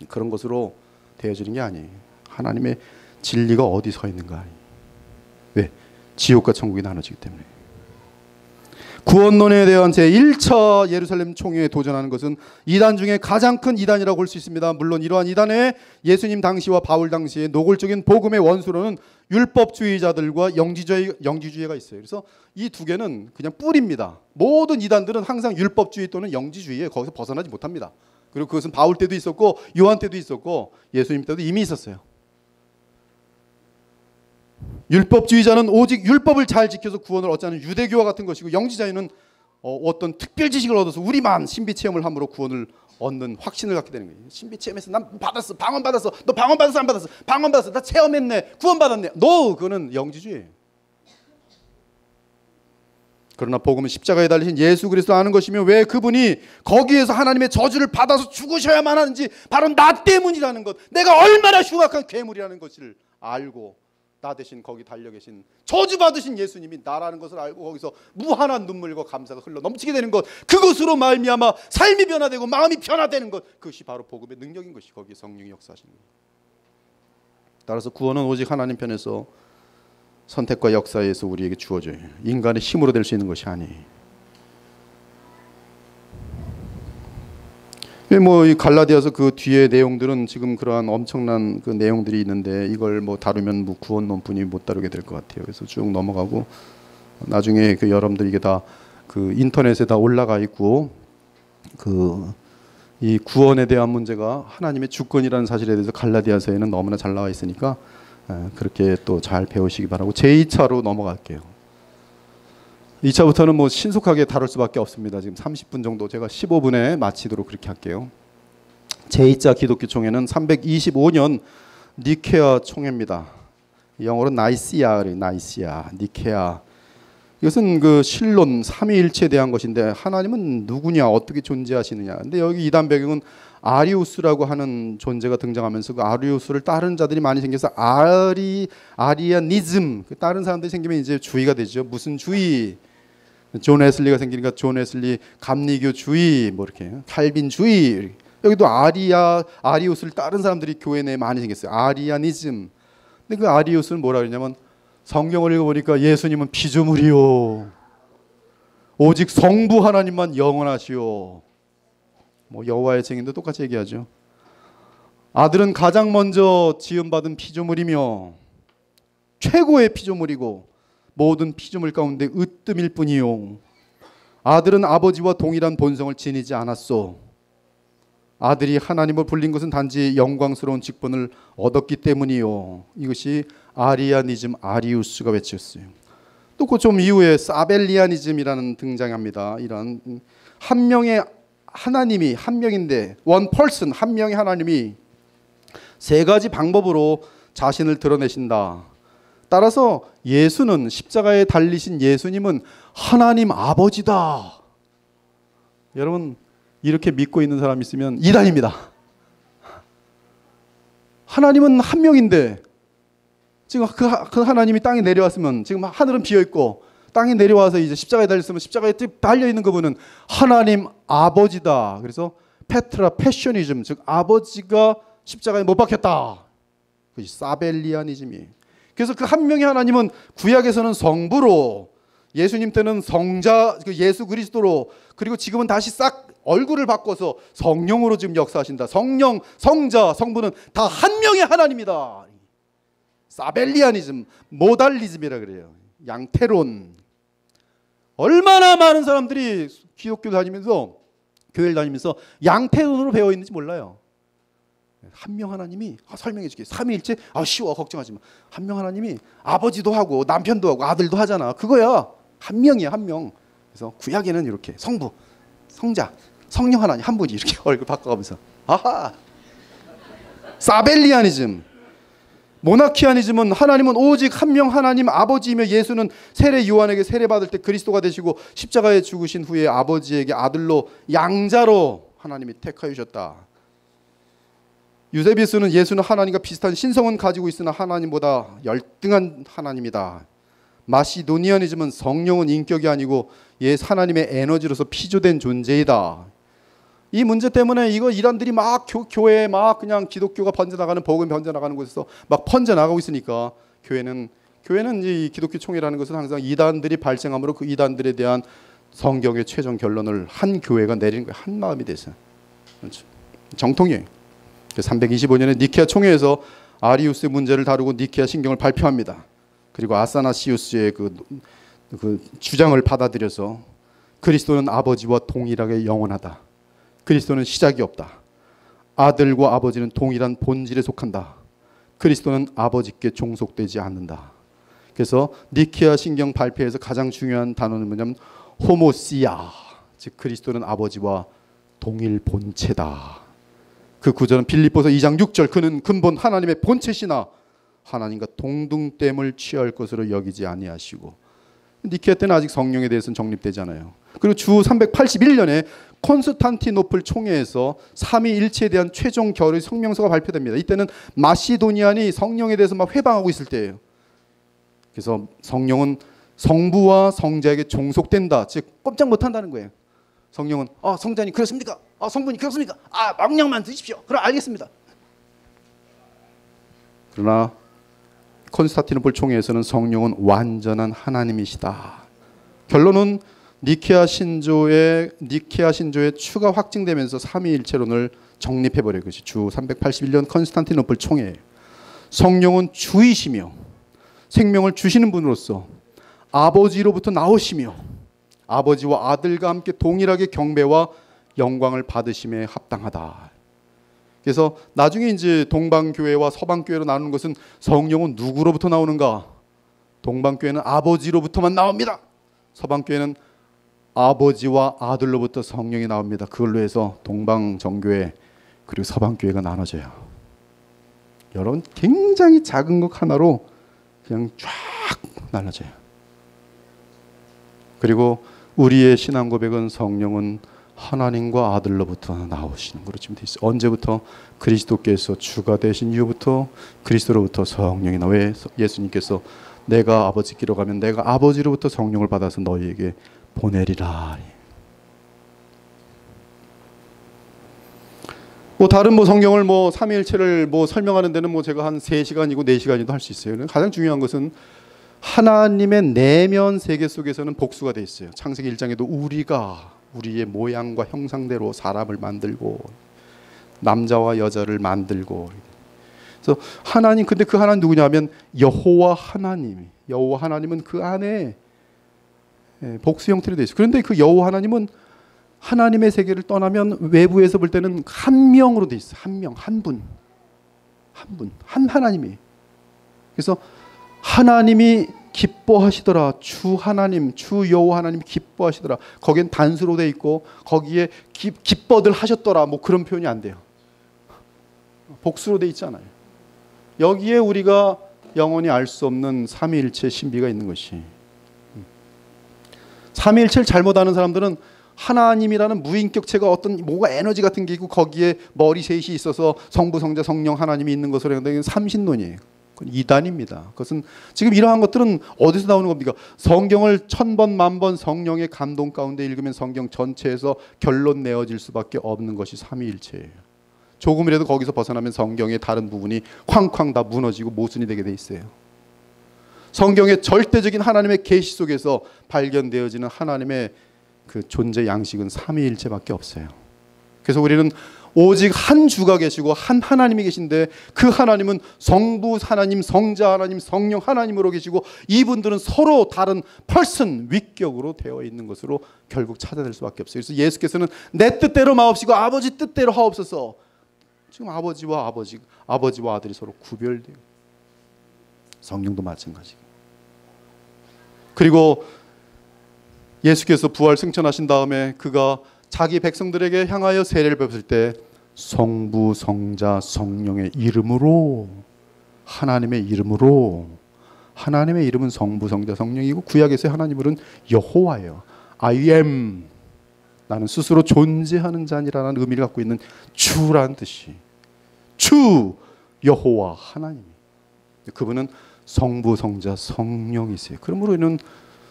S3: 그런 것으로 대해주는 게 아니에요. 하나님의 진리가 어디 서 있는가. 왜? 지옥과 천국이 나눠지기 때문에. 구원론에 대한 제1차 예루살렘 총회에 도전하는 것은 이단 중에 가장 큰 이단이라고 볼 수 있습니다. 물론 이러한 이단에 예수님 당시와 바울 당시의 노골적인 복음의 원수로는 율법주의자들과 영지주의가 있어요. 그래서 이 두 개는 그냥 뿔입니다. 모든 이단들은 항상 율법주의 또는 영지주의에 거기서 벗어나지 못합니다. 그리고 그것은 바울 때도 있었고 요한 때도 있었고 예수님 때도 이미 있었어요. 율법주의자는 오직 율법을 잘 지켜서 구원을 얻자는 유대교와 같은 것이고, 영지자유는 어떤 특별 지식을 얻어서 우리만 신비 체험을 함으로 구원을 얻는 확신을 갖게 되는 거예요. 신비 체험에서 난 받았어, 방언 받았어, 너 방언 받았어 안 받았어? 방언 받았어, 나 체험했네, 구원 받았네. 너 그거는 영지주의예요. 그러나 복음은 십자가에 달리신 예수 그리스도 아는 것이며, 왜 그분이 거기에서 하나님의 저주를 받아서 죽으셔야만 하는지 바로 나 때문이라는 것, 내가 얼마나 흉악한 괴물이라는 것을 알고 나 대신 거기 달려 계신 저주받으신 예수님이 나라는 것을 알고 거기서 무한한 눈물과 감사가 흘러 넘치게 되는 것, 그것으로 말미암아 삶이 변화되고 마음이 변화되는 것, 그것이 바로 복음의 능력인 것이 거기에 성령이 역사하시는 것. 따라서 구원은 오직 하나님 편에서 선택과 역사에서 우리에게 주어져요. 인간의 힘으로 될 수 있는 것이 아니에요. 이 갈라디아서 그 뒤에 내용들은 지금 그러한 엄청난 그 내용들이 있는데, 이걸 다루면 구원론뿐이 못 다루게 될 것 같아요. 그래서 쭉 넘어가고, 나중에 그 여러분들 이게 다 그 인터넷에 다 올라가 있고, 이 구원에 대한 문제가 하나님의 주권이라는 사실에 대해서 갈라디아서에는 너무나 잘 나와 있으니까 그렇게 또 잘 배우시기 바라고, 제2차로 넘어갈게요. 2차부터는 신속하게 다룰 수밖에 없습니다. 지금 30분 정도, 제가 15분에 마치도록 그렇게 할게요. 제2차 기독교 총회는 325년 니케아 총회입니다. 영어로 나이시아, 니케아. 이것은 그 신론, 삼위일체에 대한 것인데, 하나님은 누구냐, 어떻게 존재하시느냐. 근데 여기 이단 배경은 아리우스라고 하는 존재가 등장하면서 그 아리우스를 따르는 자들이 많이 생겨서 아리아니즘, 다른 사람들이 생기면 이제 주의가 되죠. 무슨 주의? 존 웨슬리가 생기니까 존 웨슬리 감리교주의, 이렇게 칼빈주의. 여기도 아리우스를 따른 사람들이 교회 내에 많이 생겼어요. 아리아니즘. 근데 그 아리우스는 뭐라 그러냐면, 성경을 읽어보니까 예수님은 피조물이요, 오직 성부 하나님만 영원하시오. 여호와의 증인도 똑같이 얘기하죠. 아들은 가장 먼저 지음받은 피조물이며 최고의 피조물이고 모든 피조물 가운데 으뜸일 뿐이요, 아들은 아버지와 동일한 본성을 지니지 않았소. 아들이 하나님을 불린 것은 단지 영광스러운 직분을 얻었기 때문이요. 이것이 아리아니즘, 아리우스가 외쳤어요. 또 그 좀 이후에 사벨리아니즘이라는 등장합니다. 이런 한 명의 하나님이, 한 명인데 원 펄슨, 한 명의 하나님이 세 가지 방법으로 자신을 드러내신다. 따라서 예수는, 십자가에 달리신 예수님은 하나님 아버지다. 여러분, 이렇게 믿고 있는 사람 있으면 이단입니다. 하나님은 한 명인데, 지금 그 하나님이 땅에 내려왔으면, 지금 하늘은 비어 있고 땅에 내려와서 이제 십자가에 달렸으면, 십자가에 달려 있는 그분은 하나님 아버지다. 그래서 페트라 패셔니즘, 즉 아버지가 십자가에 못 박혔다. 그것이 사벨리아니즘이에요. 그래서 그 한 명의 하나님은 구약에서는 성부로, 예수님 때는 성자, 예수 그리스도로, 그리고 지금은 다시 싹 얼굴을 바꿔서 성령으로 지금 역사하신다. 성령, 성자, 성부는 다 한 명의 하나님이다. 사벨리아니즘, 모달리즘이라 그래요. 양태론. 얼마나 많은 사람들이 기독교 다니면서, 교회를 다니면서 양태론으로 배워 있는지 몰라요. 한 명 하나님이, 설명해 줄게. 삼위일체? 쉬워, 걱정하지 마. 한 명 하나님이 아버지도 하고 남편도 하고 아들도 하잖아. 그거야. 한 명이야, 한 명. 그래서 구약에는 이렇게 성부, 성자, 성령 하나님 한 분이 이렇게 얼굴 바꿔가면서, 아하. 사벨리아니즘, 모나키아니즘은 하나님은 오직 한 명 하나님 아버지이며, 예수는 세례 요한에게 세례받을 때 그리스도가 되시고 십자가에 죽으신 후에 아버지에게 아들로, 양자로 하나님이 택하여 주셨다. 유세비우스는 예수는 하나님과 비슷한 신성은 가지고 있으나 하나님보다 열등한 하나님이다. 마시도니아니즘은 성령은 인격이 아니고 하나님의 에너지로서 피조된 존재이다. 이 문제 때문에 이거 이단들이 막 교회에 막 그냥 기독교가 번져나가는, 복음이 번져나가는 곳에서 막 번져나가고 있으니까, 교회는 이 기독교 총회라는 것은 항상 이단들이 발생함으로 그 이단들에 대한 성경의 최종 결론을 한 교회가 내리는 거예요. 한 마음이 돼서. 그렇죠. 정통이에요. 325년에 니케아 총회에서 아리우스의 문제를 다루고 니케아 신경을 발표합니다. 그리고 아사나시우스의 그 주장을 받아들여서 그리스도는 아버지와 동일하게 영원하다. 그리스도는 시작이 없다. 아들과 아버지는 동일한 본질에 속한다. 그리스도는 아버지께 종속되지 않는다. 그래서 니케아 신경 발표에서 가장 중요한 단어는 뭐냐면 호모시아, 즉 그리스도는 아버지와 동일 본체다. 그 구절은 빌립보서 2장 6절, 그는 근본 하나님의 본체시나 하나님과 동등됨을 취할 것으로 여기지 아니하시고. 니케아 때는 아직 성령에 대해서는 정립되지 않아요. 그리고 주 381년에 콘스탄티노플 총회에서 삼위일체에 대한 최종 결의 성명서가 발표됩니다. 이때는 마시도니안이 성령에 대해서 막 회방하고 있을 때예요. 그래서 성령은 성부와 성자에게 종속된다. 즉 꼼짝 못한다는 거예요. 성령은 성자님 그렇습니까? 성부님 그렇습니까? 명령만 드십시오. 그럼 알겠습니다. 그러나 콘스탄티노플 총회에서는 성령은 완전한 하나님이시다. 결론은 니케아 신조의 추가 확증되면서 삼위일체론을 정립해버린 것이 주 381년 콘스탄티노플 총회예요. 성령은 주이시며 생명을 주시는 분으로서 아버지로부터 나오시며 아버지와 아들과 함께 동일하게 경배와 영광을 받으심에 합당하다. 그래서 나중에 이제 동방교회와 서방교회로 나누는 것은 성령은 누구로부터 나오는가? 동방교회는 아버지로부터만 나옵니다. 서방교회는 아버지와 아들로부터 성령이 나옵니다. 그걸로 해서 동방정교회 그리고 서방교회가 나눠져요. 여러분 굉장히 작은 것 하나로 그냥 쫙 나눠져요. 그리고 우리의 신앙 고백은 성령은 하나님과 아들로부터 나오시는 거로 지금 돼 있어요. 언제부터? 그리스도께서 주가 되신 이후부터 그리스도로부터 성령이 나와. 왜? 예수님께서 내가 아버지께로 가면 내가 아버지로부터 성령을 받아서 너희에게 보내리라. 다른 성경을 삼위일체를 설명하는 데는 제가 한 3시간이고 4시간이도 할 수 있어요. 가장 중요한 것은 하나님의 내면 세계 속에서는 복수가 돼 있어요. 창세기 1장에도 우리가 우리의 모양과 형상대로 사람을 만들고 남자와 여자를 만들고. 그래서 하나님, 근데 그 하나님 누구냐면 여호와 하나님. 여호와 하나님은 그 안에 복수 형태로 돼 있어요. 그런데 그 여호와 하나님은 하나님의 세계를 떠나면 외부에서 볼 때는 한 명으로 돼 있어요. 한 명, 한 분, 한 하나님이. 그래서 하나님이 기뻐하시더라. 주 하나님, 주 여호와 하나님이 기뻐하시더라. 거기엔 단수로 돼 있고 거기에 기뻐들 하셨더라. 그런 표현이 안 돼요. 복수로 돼 있잖아요. 여기에 우리가 영원히 알 수 없는 삼위일체 신비가 있는 것이. 삼위일체를 잘못 아는 사람들은 하나님이라는 무인격체가 뭐가 에너지 같은 게 있고 거기에 머리 셋이 있어서 성부, 성자, 성령 하나님이 있는 것으로 생각하는 삼신론이에요. 그건 이단입니다. 그것은 지금 이러한 것들은 어디서 나오는 겁니까? 성경을 1000번 만번 성령의 감동 가운데 읽으면 성경 전체에서 결론 내어질 수밖에 없는 것이 삼위일체예요. 조금이라도 거기서 벗어나면 성경의 다른 부분이 쾅쾅 다 무너지고 모순이 되게 돼 있어요. 성경의 절대적인 하나님의 계시 속에서 발견되어지는 하나님의 그 존재 양식은 삼위일체밖에 없어요. 그래서 우리는 오직 한 주가 계시고 한 하나님이 계신데 그 하나님은 성부 하나님, 성자 하나님, 성령 하나님으로 계시고 이분들은 서로 다른 펄슨, 위격으로 되어 있는 것으로 결국 찾아낼 수밖에 없어요. 그래서 예수께서는 내 뜻대로 마옵시고 아버지 뜻대로 하옵소서. 지금 아버지와 아들이 서로 구별돼요. 성령도 마찬가지. 그리고 예수께서 부활 승천하신 다음에 그가 자기 백성들에게 향하여 세례를 베풀 때 성부, 성자, 성령의 이름으로, 하나님의 이름으로, 하나님의 이름은 성부, 성자, 성령이고 구약에서의 하나님 이름은 여호와예요. I am, 나는 스스로 존재하는 자니라는 의미를 갖고 있는 주라는 뜻이, 주 여호와 하나님. 그분은 성부, 성자, 성령이세요. 그러므로 이는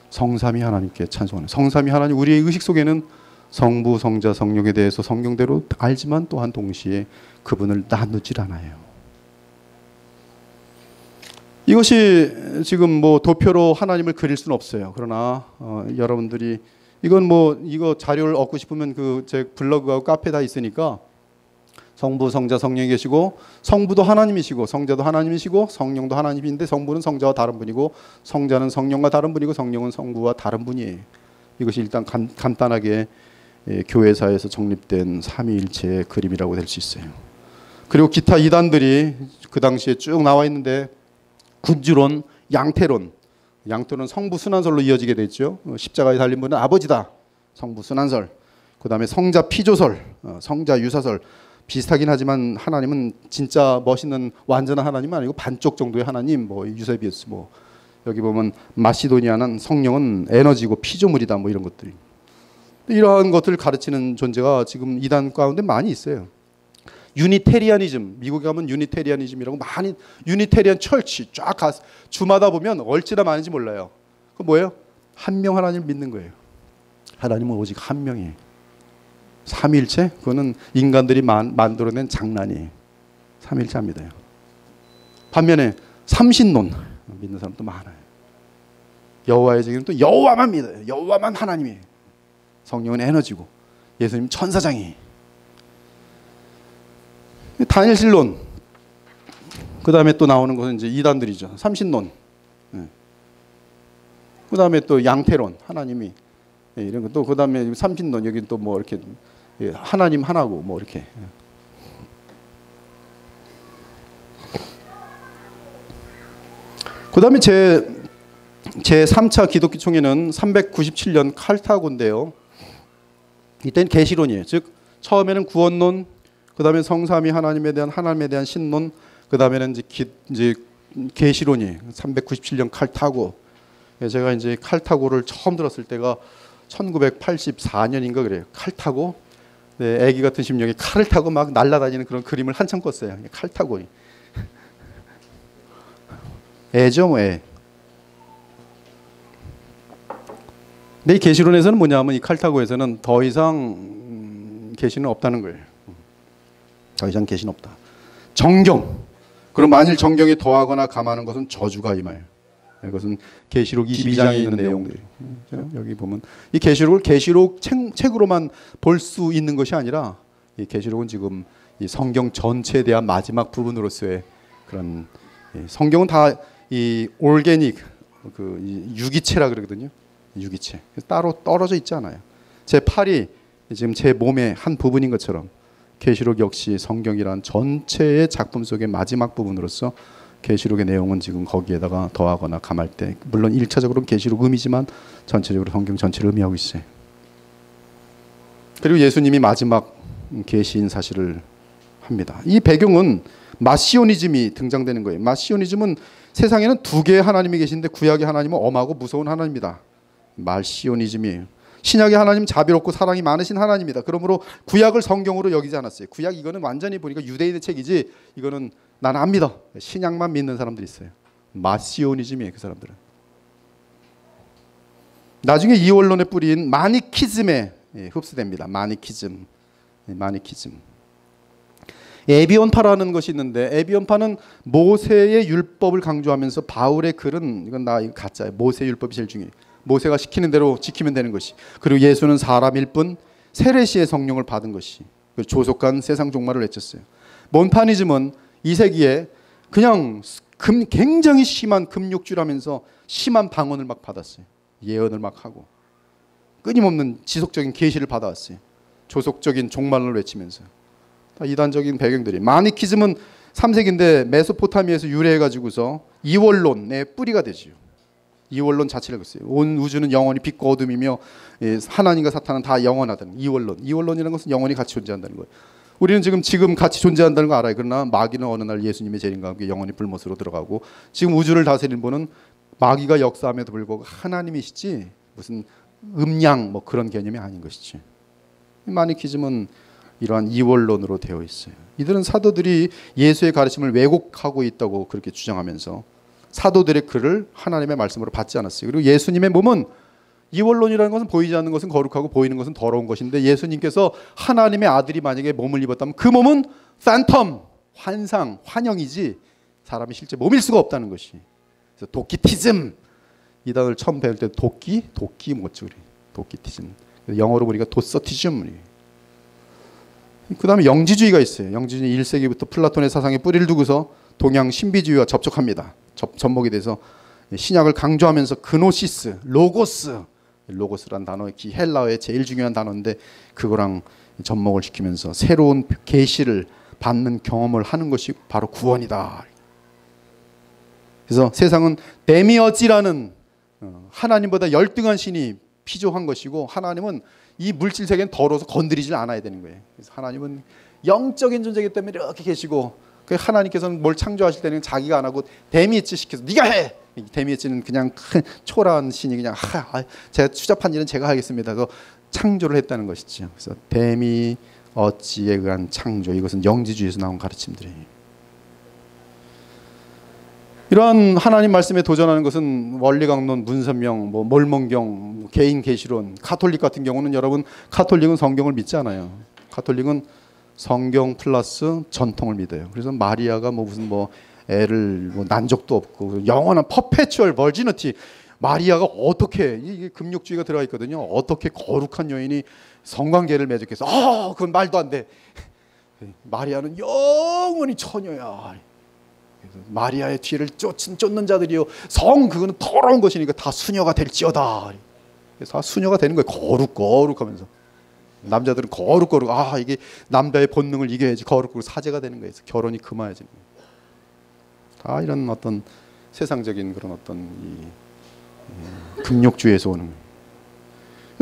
S3: 성삼위 하나님께 찬송하는, 성삼위 하나님, 우리의 의식 속에는 성부, 성자, 성령에 대해서 성경대로 알지만 또한 동시에 그분을 나누질 않아요. 이것이 지금 도표로 하나님을 그릴 수는 없어요. 그러나 여러분들이 이건 뭐 이거 자료를 얻고 싶으면 그 제 블로그하고 카페 다 있으니까 성부, 성자, 성령이 계시고 성부도 하나님이시고 성자도 하나님이시고 성령도 하나님인데 성부는 성자와 다른 분이고 성자는 성령과 다른 분이고 성령은 성부와 다른 분이에요. 이것이 일단 간단하게 교회사에서 정립된 삼위일체의 그림이라고 될 수 있어요. 그리고 기타 이단들이 그 당시에 쭉 나와 있는데 군주론, 양태론, 양태론 성부 순환설로 이어지게 됐죠. 십자가에 달린 분은 아버지다. 성부 순환설. 그 다음에 성자 피조설, 성자 유사설. 비슷하긴 하지만 하나님은 진짜 멋있는 완전한 하나님은 아니고 반쪽 정도의 하나님, 뭐 유세비우스, 뭐 여기 보면 마시도니아는 성령은 에너지고 피조물이다, 뭐 이런 것들이. 이러한 것들을 가르치는 존재가 지금 이단 가운데 많이 있어요. 유니테리아니즘, 미국에 가면 유니테리아니즘이라고 많이 유니테리안 철치 쫙 가서 주마다 보면 얼마나 많은지 몰라요. 그 뭐예요? 한 명 하나님을 믿는 거예요. 하나님은 오직 한 명이에요. 삼일체? 그거는 인간들이 만들어낸 장난이에요. 삼일체입니다. 반면에 삼신론 믿는 사람도 많아요. 여호와의 증인은 또 여호와만 믿어요. 여호와만 하나님이에요. 성령은 에너지고 예수님 천사장이. 다니엘신론. 그 다음에 또 나오는 것은 이제 이단들이죠. 삼신론. 그 다음에 또 양태론, 하나님이 이런 거. 또 그 다음에 삼신론, 여기 또 뭐 이렇게 하나님 하나고 뭐 이렇게. 그 다음에 제 3차 기독교 총회는 397년 칼타고인데요. 이때는 계시론이에요. 즉 처음에는 구원론, 그 다음에 성삼위 하나님에 대한 신론, 그 다음에는 이제 계시론이에요. 397년 칼타고. 제가 이제 칼타고를 처음 들었을 때가 1984년인가 그래요. 칼타고. 네, 애기 같은 심령이 칼을 타고 막 날아다니는 그런 그림을 한참 꿨어요. 칼타고. 애죠, 뭐 애. 근데 이 계시론에서는 뭐냐면 이 칼타고에서는 더 이상 계시는 없다는 거예요. 더 이상 계시는 없다. 정경. 그럼 만일 정경에 더하거나 감하는 것은 저주가 이 말. 이것은 계시록 22장에 있는 내용들이. 여기 보면 이 계시록을 계시록 책으로만 볼 수 있는 것이 아니라 이 계시록은 지금 이 성경 전체에 대한 마지막 부분으로서의 그런, 성경은 다 이 올게닉 그 유기체라 그러거든요. 유기체. 따로 떨어져 있지 않아요. 제 팔이 지금 제 몸의 한 부분인 것처럼 계시록 역시 성경이란 전체의 작품 속의 마지막 부분으로서 계시록의 내용은 지금 거기에다가 더하거나 감할 때, 물론 1차적으로는 계시록 의미지만 전체적으로 성경 전체를 의미하고 있어요. 그리고 예수님이 마지막 계시인 사실을 합니다. 이 배경은 마시오니즘이 등장되는 거예요. 마시오니즘은 세상에는 두 개의 하나님이 계신데 구약의 하나님은 엄하고 무서운 하나님이다. 마시오니즘이에요. 신약의 하나님 자비롭고 사랑이 많으신 하나님이다. 그러므로 구약을 성경으로 여기지 않았어요. 구약 이거는 완전히 보니까 유대인의 책이지 이거는 나는 안 믿어. 신약만 믿는 사람들이 있어요. 마시오니즘이에요. 그 사람들은. 나중에 이원론의 뿌리인 마니키즘에 흡수됩니다. 마니키즘. 에비온파라는 것이 있는데, 에비온파는 모세의 율법을 강조하면서 바울의 글은 이건 이거 가짜예요. 모세의 율법이 제일 중요해요. 모세가 시키는 대로 지키면 되는 것이. 그리고 예수는 사람일 뿐 세례시의 성령을 받은 것이. 조속한 세상 종말을 외쳤어요. 몬타니즘은 이 세기에 그냥 굉장히 심한 금욕주라면서 심한 방언을 막 받았어요. 예언을 막 하고 끊임없는 지속적인 계시를 받아왔어요. 조속적인 종말을 외치면서. 다 이단적인 배경들이. 마니키즘은 3세기인데 메소포타미아에서 유래해가지고서 이원론의 뿌리가 되지요. 이원론 자체를 글쎄요. 온 우주는 영원히 빛과 어둠이며 하나님과 사탄은 다 영원하다는 이원론. 이원론이라는 것은 영원히 같이 존재한다는 거예요. 우리는 지금 같이 존재한다는 거 알아요. 그러나 마귀는 어느 날 예수님의 재림과 함께 영원히 불못으로 들어가고, 지금 우주를 다스리는 분은 마귀가 역사함에도 불구하고 하나님이시지 무슨 음양 뭐 그런 개념이 아닌 것이지. 마니키즘은 이러한 이원론으로 되어 있어요. 이들은 사도들이 예수의 가르침을 왜곡하고 있다고 그렇게 주장하면서 사도들의 글을 하나님의 말씀으로 받지 않았어요. 그리고 예수님의 몸은, 이원론이라는 것은 보이지 않는 것은 거룩하고 보이는 것은 더러운 것인데, 예수님께서 하나님의 아들이 만약에 몸을 입었다면 그 몸은 팬텀, 환상, 환영이지 사람이 실제 몸일 수가 없다는 것이. 그래서 도키티즘, 이단을 처음 배울 때 도끼 뭐지 우리 도키티즘. 영어로 보니까 도서티즘. 그 다음에 영지주의가 있어요. 영지주의 1세기부터 플라톤의 사상에 뿌리를 두고서 동양 신비주의와 접촉합니다. 접목이 돼서 신약을 강조하면서 그노시스, 로고스란 단어, 헬라어의 제일 중요한 단어인데 그거랑 접목을 시키면서 새로운 계시를 받는 경험을 하는 것이 바로 구원이다. 그래서 세상은 데미어지라는 하나님보다 열등한 신이 피조한 것이고, 하나님은 이 물질 세계는 더러워서 건드리질 않아야 되는 거예요. 그래서 하나님은 영적인 존재이기 때문에 이렇게 계시고, 그 하나님께서는 뭘 창조하실 때는 자기가 안 하고 데미엣지 시켜서 네가 해. 데미엣지는 그냥 큰 초라한 신이 그냥 제가 추잡한 일은 제가 하겠습니다. 그래서 창조를 했다는 것이죠. 그래서 데미어지에 의한 창조, 이것은 영지주의에서 나온 가르침들이에요. 이러한 하나님 말씀에 도전하는 것은 원리강론, 문선명, 몰몬경, 개인 계시론, 가톨릭 같은 경우는 여러분, 가톨릭은 성경을 믿지 않아요. 가톨릭은 성경 플러스 전통을 믿어요. 그래서 마리아가 무슨 애를 난 적도 없고 영원한 퍼페추얼 버지니티, 마리아가 어떻게, 이게 금욕주의가 들어가 있거든요. 어떻게 거룩한 여인이 성관계를 맺었겠어? 그건 말도 안 돼. 마리아는 영원히 처녀야. 마리아의 뒤를 쫓는 자들이요, 그거는 더러운 것이니까 다 수녀가 될지어다. 그래서 다 수녀가 되는 거예요. 거룩하면서. 남자들은 거룩 이게 남자의 본능을 이겨야지 거룩 사제가 되는 거예요. 결혼이 금화해지는 거예요. 다 이런 어떤 세상적인 그런 어떤 금욕주의에서 오는 거예요.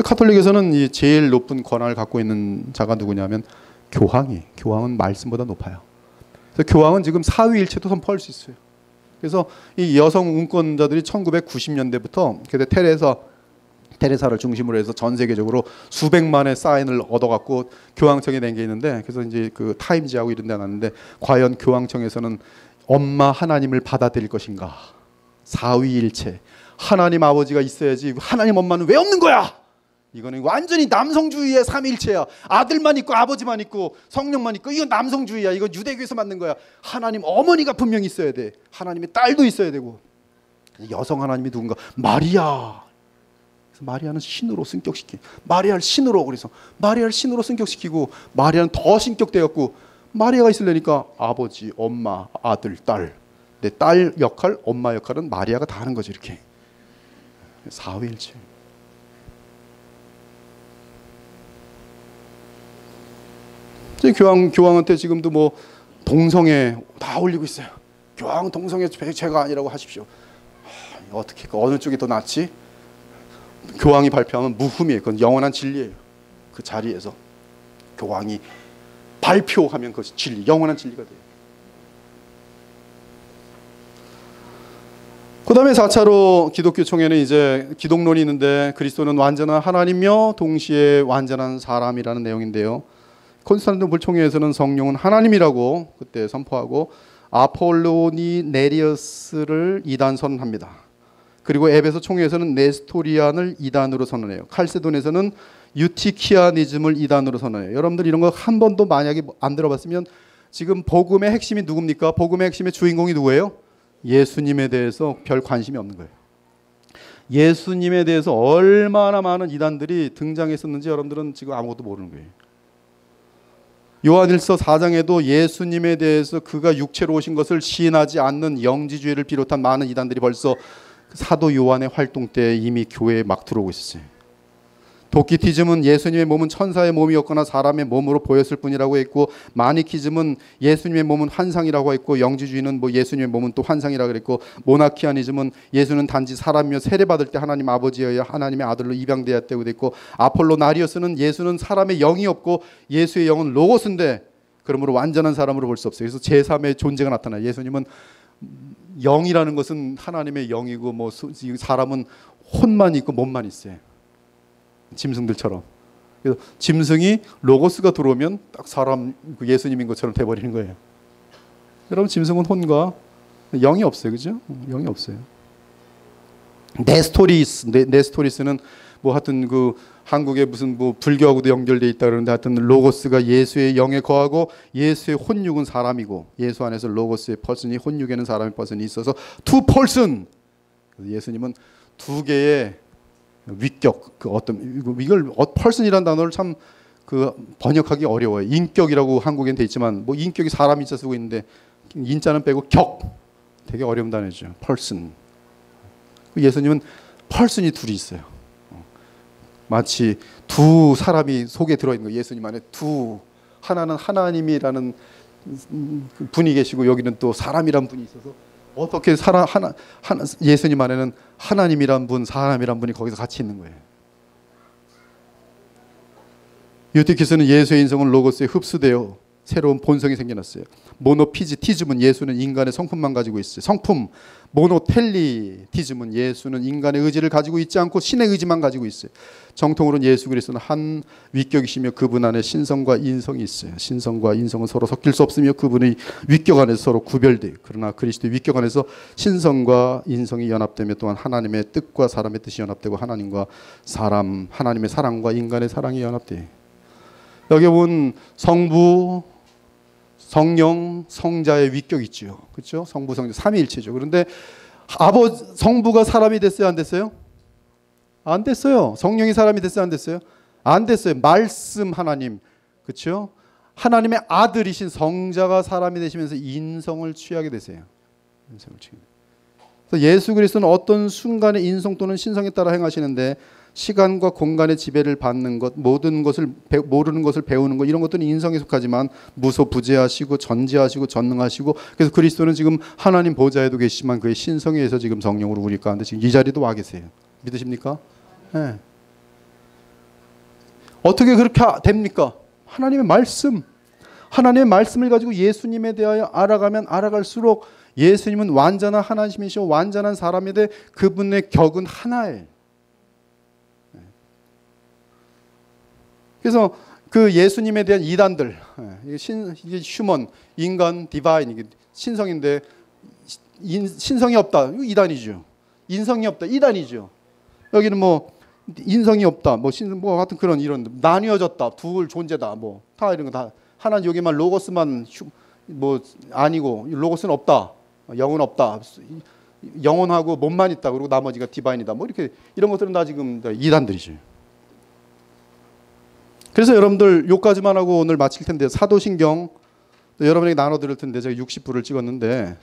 S3: 가톨릭에서는 이 제일 높은 권한을 갖고 있는 자가 누구냐면 교황은 말씀보다 높아요. 그래서 교황은 지금 사위일체도 선포할 수 있어요. 그래서 이 여성 운권자들이 1990년대부터 테레사를 중심으로 해서 전 세계적으로 수백만의 사인을 얻어갖고 교황청에 낸 게 있는데, 그래서 이제 그 타임즈하고 이런 데 갔는데, 과연 교황청에서는 엄마 하나님을 받아들일 것인가? 사위일체, 하나님 아버지가 있어야지 하나님 엄마는 왜 없는 거야? 이거는 완전히 남성주의의 삼위일체야. 아들만 있고 아버지만 있고 성령만 있고, 이건 남성주의야. 이건 유대교에서 만든 거야. 하나님 어머니가 분명히 있어야 돼. 하나님의 딸도 있어야 되고. 여성 하나님이 누군가? 마리아. 그래서 마리아는 신으로 승격시키. 그래서 마리아를 신으로 승격시키고, 마리아는 더 신격되었고, 마리아가 있으려니까 아버지, 엄마, 아들, 딸. 내 딸 역할, 엄마 역할은 마리아가 다 하는 거지. 이렇게 사위일체. 교황한테 지금도 동성애 다 올리고 있어요. 교황 동성애 죄가 아니라고 하십시오. 어떻게, 어느 쪽이 더 낫지? 교황이 발표하면 무흠이에요. 그건 영원한 진리예요. 그 자리에서 교황이 발표하면 그것이 진리, 영원한 진리가 돼요. 그 다음에 4차로 기독교 총회는 이제 기독론이 있는데, 그리스도는 완전한 하나님이며 동시에 완전한 사람이라는 내용인데요. 콘스탄티노플 총회에서는 성령은 하나님이라고 그때 선포하고, 아폴로니 네리어스를 이단 선언합니다. 그리고 에베소 총회에서는 네스토리안을 이단으로 선언해요. 칼세돈에서는 유티키아니즘을 이단으로 선언해요. 여러분들 이런 거 한 번도 만약에 안 들어봤으면, 지금 복음의 핵심이 누굽니까? 복음의 핵심의 주인공이 누구예요? 예수님에 대해서 별 관심이 없는 거예요. 예수님에 대해서 얼마나 많은 이단들이 등장했었는지 여러분들은 지금 아무것도 모르는 거예요. 요한일서 4장에도 예수님에 대해서 그가 육체로 오신 것을 시인하지 않는 영지주의를 비롯한 많은 이단들이 벌써 사도 요한의 활동 때 이미 교회에 막 들어오고 있었어요. 도키티즘은 예수님의 몸은 천사의 몸이었거나 사람의 몸으로 보였을 뿐이라고 했고, 마니키즘은 예수님의 몸은 환상이라고 했고, 영지주의는 예수님의 몸은 또 환상이라고 그랬고, 모나키아니즘은 예수는 단지 사람이며 세례받을 때 하나님 아버지여야 하나님의 아들로 입양되었다고 됐고, 아폴로나리오스는 예수는 사람의 영이 없고 예수의 영은 로고스인데 그러므로 완전한 사람으로 볼 수 없어요. 그래서 제3의 존재가 나타나요. 예수님은 영이라는 것은 하나님의 영이고, 사람은 혼만 있고 몸만 있어요. 짐승들처럼. 그래서 짐승이 로고스가 들어오면 딱 사람 예수님인 것처럼 돼버리는 거예요. 여러분, 짐승은 혼과 영이 없어요, 그죠? 영이 없어요. 네스토리스는 하여튼 그 한국에 무슨 불교하고도 연결돼 있다 그러는데, 하여튼 로고스가 예수의 영에 거하고 예수의 혼육은 사람이고, 예수 안에서 로고스의 퍼슨이, 혼육에는 사람의 퍼슨이 있어서 투 펄슨. 예수님은 두 개의 위격, 그 어떤 이걸 person이라는 단어를 참 그 번역하기 어려워요. 인격이라고 한국엔 돼 있지만 뭐 인격이 사람 인자 쓰고 있는데 인자는 빼고 격, 되게 어려운 단어죠. person. 예수님은 person이 둘이 있어요. 마치 두 사람이 속에 들어있는 거예요. 예수님 안에 하나는 하나님이라는 분이 계시고 여기는 또 사람이란 분이 있어서 어떻게 예수님 안에는 하나님이란 분, 사람이란 분이 거기서 같이 있는 거예요. 유티키스는 예수의 인성은 로고스에 흡수되어 새로운 본성이 생겨났어요. 모노피지티즘은 예수는 인간의 성품만 가지고 있어요. 성품. 모노텔리티즘은 예수는 인간의 의지를 가지고 있지 않고 신의 의지만 가지고 있어요. 정통으로는 예수 그리스도는 한 위격이시며 그분 안에 신성과 인성이 있어요. 신성과 인성은 서로 섞일 수 없으며 그분의 위격 안에서 서로 구별돼요. 그러나 그리스도의 위격 안에서 신성과 인성이 연합되며 또한 하나님의 뜻과 사람의 뜻이 연합되고 하나님과 사람, 하나님의 사랑과 인간의 사랑이 연합돼요. 여기 보면 성부, 성령, 성자의 위격이 있죠. 그렇죠? 성부, 성자 삼위일체죠. 그런데 성부가 사람이 됐어요, 안 됐어요? 안 됐어요. 성령이 사람이 됐어요, 안 됐어요? 안 됐어요. 말씀 하나님, 그렇죠? 하나님의 아들이신 성자가 사람이 되시면서 인성을 취하게 되세요. 인성을 취하게. 그래서 예수 그리스도는 어떤 순간에 인성 또는 신성에 따라 행하시는데 시간과 공간의 지배를 받는 것, 모든 것을 모르는 것을 배우는 것, 이런 것들은 인성에 속하지만 무소부재하시고 전지하시고 전능하시고, 그래서 그리스도는 지금 하나님 보좌에도 계시지만 그의 신성에 의해서 지금 성령으로 우리 가운데 지금 이 자리도 와 계세요. 믿으십니까? 네. 어떻게 그렇게 됩니까? 하나님의 말씀, 하나님의 말씀을 가지고 예수님에 대하여 알아가면 알아갈수록 예수님은 완전한 하나님이시고 완전한 사람인데 그분의 격은 하나예요. 그래서 그 예수님에 대한 이단들, 이게 휴먼, 인간, 디바인, 이게 신성인데 신성이 없다, 이거 이단이죠. 인성이 없다, 이단이죠. 여기는 뭐 인성이 없다, 뭐 같은 그런 이런 나뉘어졌다, 둘 존재다, 뭐 다 이런 거 다 하나 여기만 로고스만 뭐 아니고 로고스는 없다, 영은 없다, 영혼하고 몸만 있다, 그리고 나머지가 디바인이다, 뭐 이렇게 이런 것들은 다 지금 이단들이죠. 그래서 여러분들 요까지만 하고 오늘 마칠 텐데 사도신경 여러분에게 나눠드릴 텐데 제가 60부를 찍었는데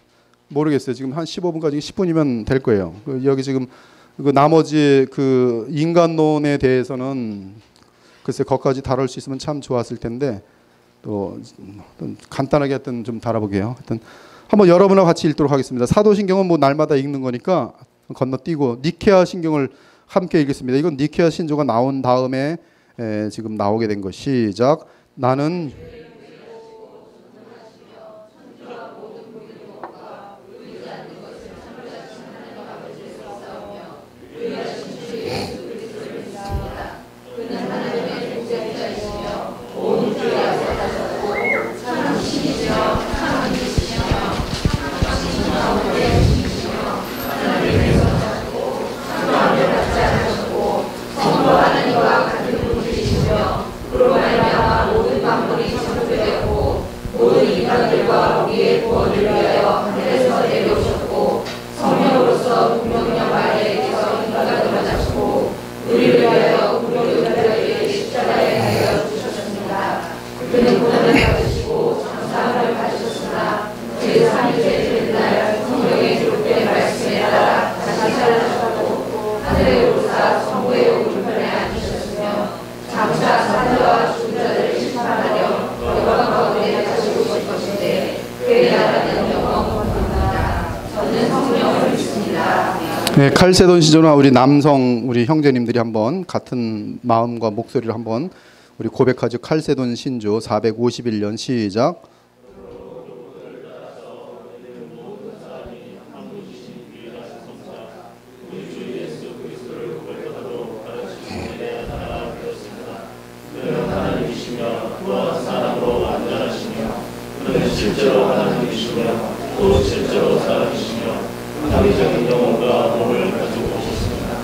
S3: 모르겠어요. 지금 한 15분까지 10분이면 될 거예요. 여기 지금 그 나머지 그 인간론에 대해서는 글쎄 거기까지 다룰 수 있으면 참 좋았을 텐데 또 간단하게 하여튼 좀 다뤄보게요. 하여튼 한번 여러분하고 같이 읽도록 하겠습니다. 사도신경은 뭐 날마다 읽는 거니까 건너뛰고 니케아 신경을 함께 읽겠습니다. 이건 니케아 신조가 나온 다음에 지금 나오게 된 거. 시작. 나는 네, 칼세돈 시조나 우리 남성 우리 형제님들이 한번 같은 마음과 목소리를 한번 우리 고백하죠. 칼세돈 신조 451년 시작.
S4: 실제로 하나님이시며 또 실제로 사람이시며 당위적인 영혼과 몸을 가지고 오셨습니다.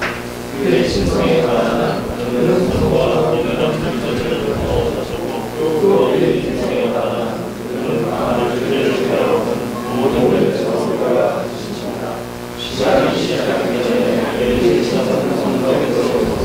S4: 그의 신성에 관한 그는 선과 동일한 존재를 얻으셨고 또 그의 인성에 관한 그는 강한 존재를 배워온 모든 성과 가지십니다. 시작이 시작하기 전에 그의 신성은 성령으로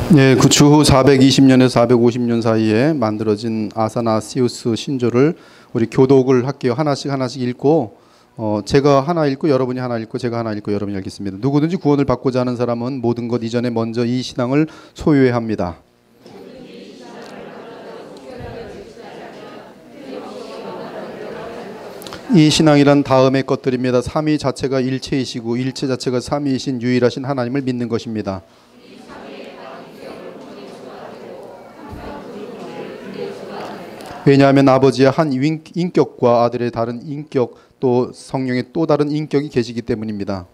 S3: 네, 구추 후 420년에서 450년 사이에 만들어진 아사나시우스 신조를 우리 교독을 할게요. 하나씩 읽고 제가 하나 읽고 여러분이 하나 읽고 제가 하나 읽고 여러분이 읽겠습니다. 누구든지 구원을 받고자 하는 사람은 모든 것 이전에 먼저 이 신앙을 소유해야 합니다. 이 신앙이란 다음의 것들입니다. 삼위 자체가 일체이시고 일체 자체가 삼위이신 유일하신 하나님을 믿는 것입니다. 왜냐하면 아버지의 한 인격과 아들의 다른 인격 또 성령의 또 다른 인격이 계시기 때문입니다.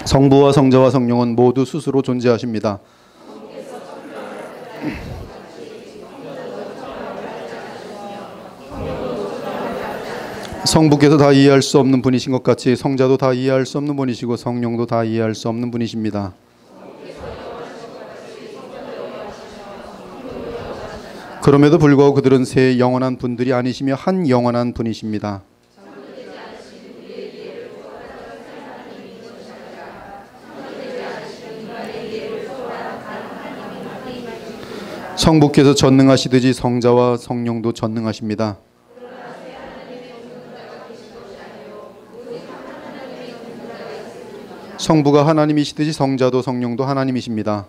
S3: 성부와 성자와 성령은 모두 스스로 존재하십니다. 성부께서 다 이해할 수 없는 분이신 것 같이 성자도 다 이해할 수 없는 분이시고 성령도 다 이해할 수 없는 분이십니다. 그럼에도 불구하고 그들은 세 영원한 분들이 아니시며 한 영원한 분이십니다. 성부께서 전능하시듯이 성자와 성령도 전능하십니다. 성부가 하나님이시듯이 성자도 성령도 하나님이십니다.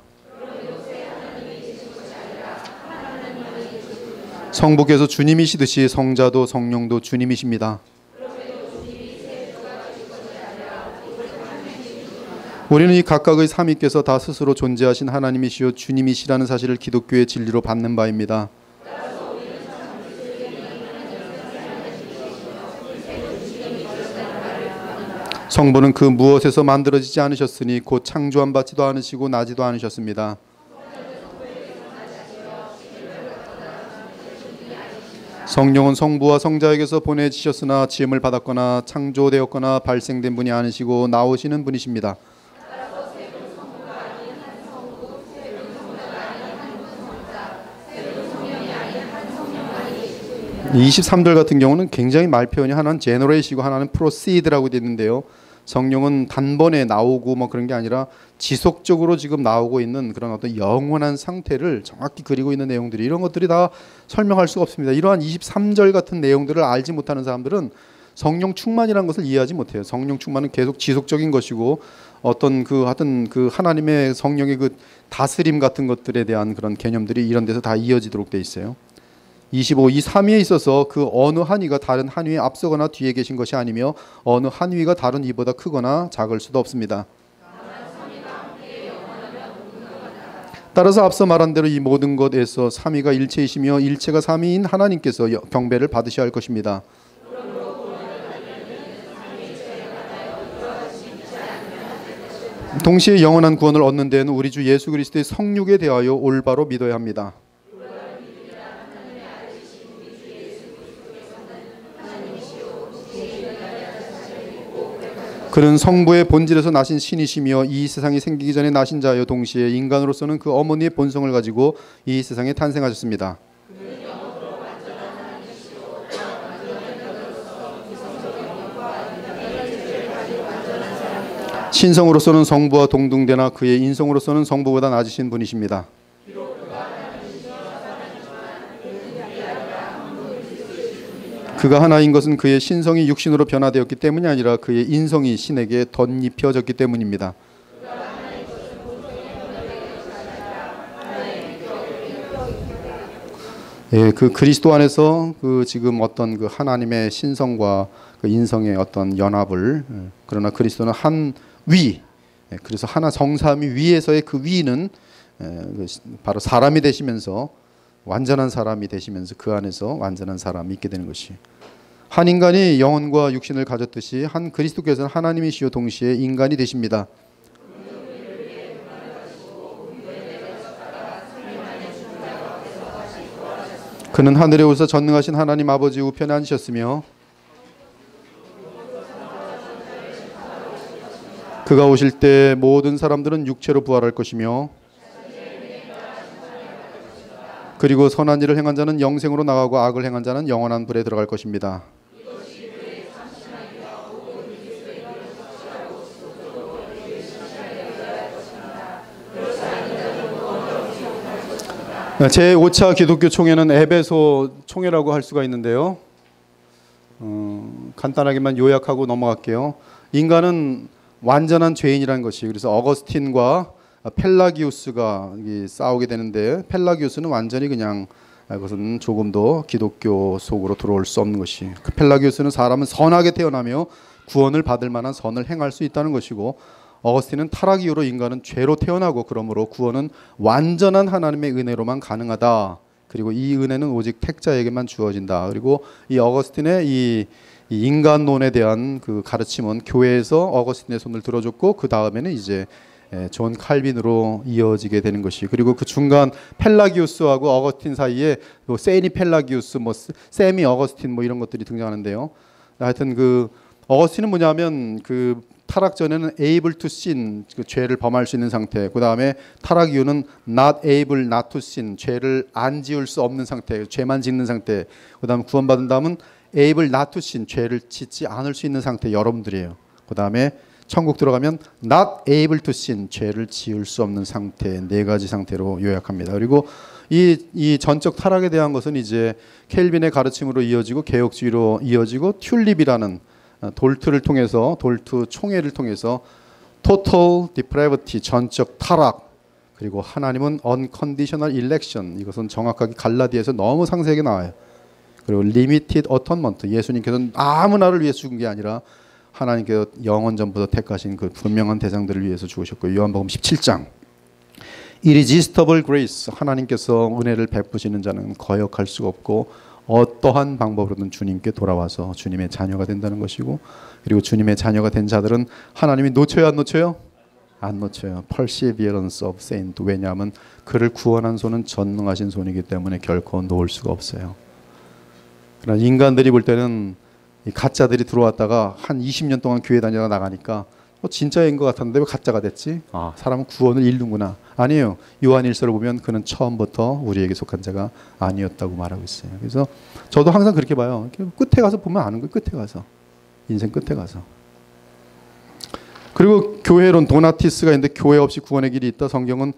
S3: 성부께서 주님이시듯이 성자도 성령도 주님이십니다. 우리는 이 각각의 삼위께서 다 스스로 존재하신 하나님이시요 주님이시라는 사실을 기독교의 진리로 받는 바입니다. 성부는 그 무엇에서 만들어지지 않으셨으니 곧 창조한 받지도 않으시고 나지도 않으셨습니다. 성령은 성부와 성자에게서 보내지셨으나 지음을 받았거나 창조되었거나 발생된 분이 아니시고 나오시는 분이십니다. 23절 같은 경우는 굉장히 말 표현이 하나는 제너레이시고 하나는 프로시드라고 되어 있는데요. 성령은 단번에 나오고 뭐 그런 게 아니라 지속적으로 지금 나오고 있는 그런 어떤 영원한 상태를 정확히 그리고 있는 내용들이 이런 것들이 다 설명할 수가 없습니다. 이러한 23절 같은 내용들을 알지 못하는 사람들은 성령 충만이라는 것을 이해하지 못해요. 성령 충만은 계속 지속적인 것이고 어떤 하여튼 하나님의 성령의 그 다스림 같은 것들에 대한 그런 개념들이 이런 데서 다 이어지도록 돼 있어요. 25. 이 삼위에 있어서 그 어느 한 위가 다른 한 위에 앞서거나 뒤에 계신 것이 아니며 어느 한 위가 다른 이보다 크거나 작을 수도 없습니다. 따라서 앞서 말한 대로 이 모든 것에서 삼위가 일체이시며 일체가 삼위인 하나님께서 경배를 받으셔야 할 것입니다. 동시에 영원한 구원을 얻는 데에는 우리 주 예수 그리스도의 성육에 대하여 올바로 믿어야 합니다. 그는 성부의 본질에서 나신 신이시며 이 세상이 생기기 전에 나신 자여 동시에 인간으로서는 그 어머니의 본성을 가지고 이 세상에 탄생하셨습니다. 신성으로서는 성부와 동등되나 그의 인성으로서는 성부보다 낮으신 분이십니다. 그가 하나인 것은 그의 신성이 육신으로 변화되었기 때문이 아니라 그의 인성이 신에게 덧입혀졌기 때문입니다. 예, 그 그리스도 안에서 그 지금 어떤 그 하나님의 신성과 그 인성의 어떤 연합을 그러나 그리스도는 한 위, 그래서 하나 성삼위 위에서의 그 위는 바로 사람이 되시면서 완전한 사람이 되시면서 그 안에서 완전한 사람이 있게 되는 것이 한 인간이 영혼과 육신을 가졌듯이 한 그리스도께서는 하나님이시요 동시에 인간이 되십니다. 그는 하늘에 오셔서 전능하신 하나님 아버지 우편에 앉으셨으며 그가 오실 때 모든 사람들은 육체로 부활할 것이며 그리고 선한 일을 행한 자는 영생으로 나가고 악을 행한 자는 영원한 불에 들어갈 것입니다. 제5차 기독교 총회는 에베소 총회라고 할 수가 있는데요. 간단하게만 요약하고 넘어갈게요. 인간은 완전한 죄인이라는 것이, 그래서 어거스틴과 펠라기우스가 싸우게 되는데, 펠라기우스는 완전히 그냥 그것은 조금도 기독교 속으로 들어올 수 없는 것이, 그 펠라기우스는 사람은 선하게 태어나며 구원을 받을 만한 선을 행할 수 있다는 것이고, 어거스틴은 타락 이후로 인간은 죄로 태어나고 그러므로 구원은 완전한 하나님의 은혜로만 가능하다. 그리고 이 은혜는 오직 택자에게만 주어진다. 그리고 이 어거스틴의 이 인간론에 대한 그 가르침은 교회에서 어거스틴의 손을 들어줬고, 그 다음에는 이제 존 칼빈으로 이어지게 되는 것이, 그리고 그 중간 펠라기우스하고 어거스틴 사이에 뭐 세니 펠라기우스, 뭐 세미 어거스틴 뭐 이런 것들이 등장하는데요. 하여튼 그 어거스틴은 뭐냐면 그 타락 전에는 able to sin, 그 죄를 범할 수 있는 상태. 그 다음에 타락 이후는 not able not to sin, 죄를 안 지을 수 없는 상태, 죄만 짓는 상태. 그 다음에 구원받은 다음은 able not to sin, 죄를 짓지 않을 수 있는 상태, 여러분들이에요. 그 다음에 천국 들어가면 not able to sin, 죄를 지을 수 없는 상태, 네 가지 상태로 요약합니다. 그리고 이 전적 타락에 대한 것은 이제 켈빈의 가르침으로 이어지고 개혁주의로 이어지고 튤립이라는 돌트를 통해서, 돌트 총회를 통해서 total depravity, 전적 타락, 그리고 하나님은 unconditional election, 이것은 정확하게 갈라디아에서 너무 상세하게 나와요. 그리고 limited atonement, 예수님께서는 아무나를 위해서 죽은 게 아니라 하나님께서 영원 전부터 택하신 그 분명한 대상들을 위해서 죽으셨고, 요한복음 17장 irresistible grace, 하나님께서 은혜를 베푸시는 자는 거역할 수가 없고 어떠한 방법으로든 주님께 돌아와서 주님의 자녀가 된다는 것이고, 그리고 주님의 자녀가 된 자들은 하나님이 놓쳐요, 안 놓쳐요? 안 놓쳐요. perseverance of saint, 왜냐하면 그를 구원한 손은 전능하신 손이기 때문에 결코 놓을 수가 없어요. 그러나 인간들이 볼 때는 이 가짜들이 들어왔다가 한 20년 동안 교회 다니다가 나가니까 진짜인 것 같았는데 왜 가짜가 됐지? 아, 사람은 구원을 잃는구나. 아니에요. 요한일서를 보면 그는 처음부터 우리에게 속한 자가 아니었다고 말하고 있어요. 그래서 저도 항상 그렇게 봐요. 끝에 가서 보면 아는 거예요. 끝에 가서. 인생 끝에 가서. 그리고 교회론 도나티스가 있는데, 교회 없이 구원의 길이 있다. 성경은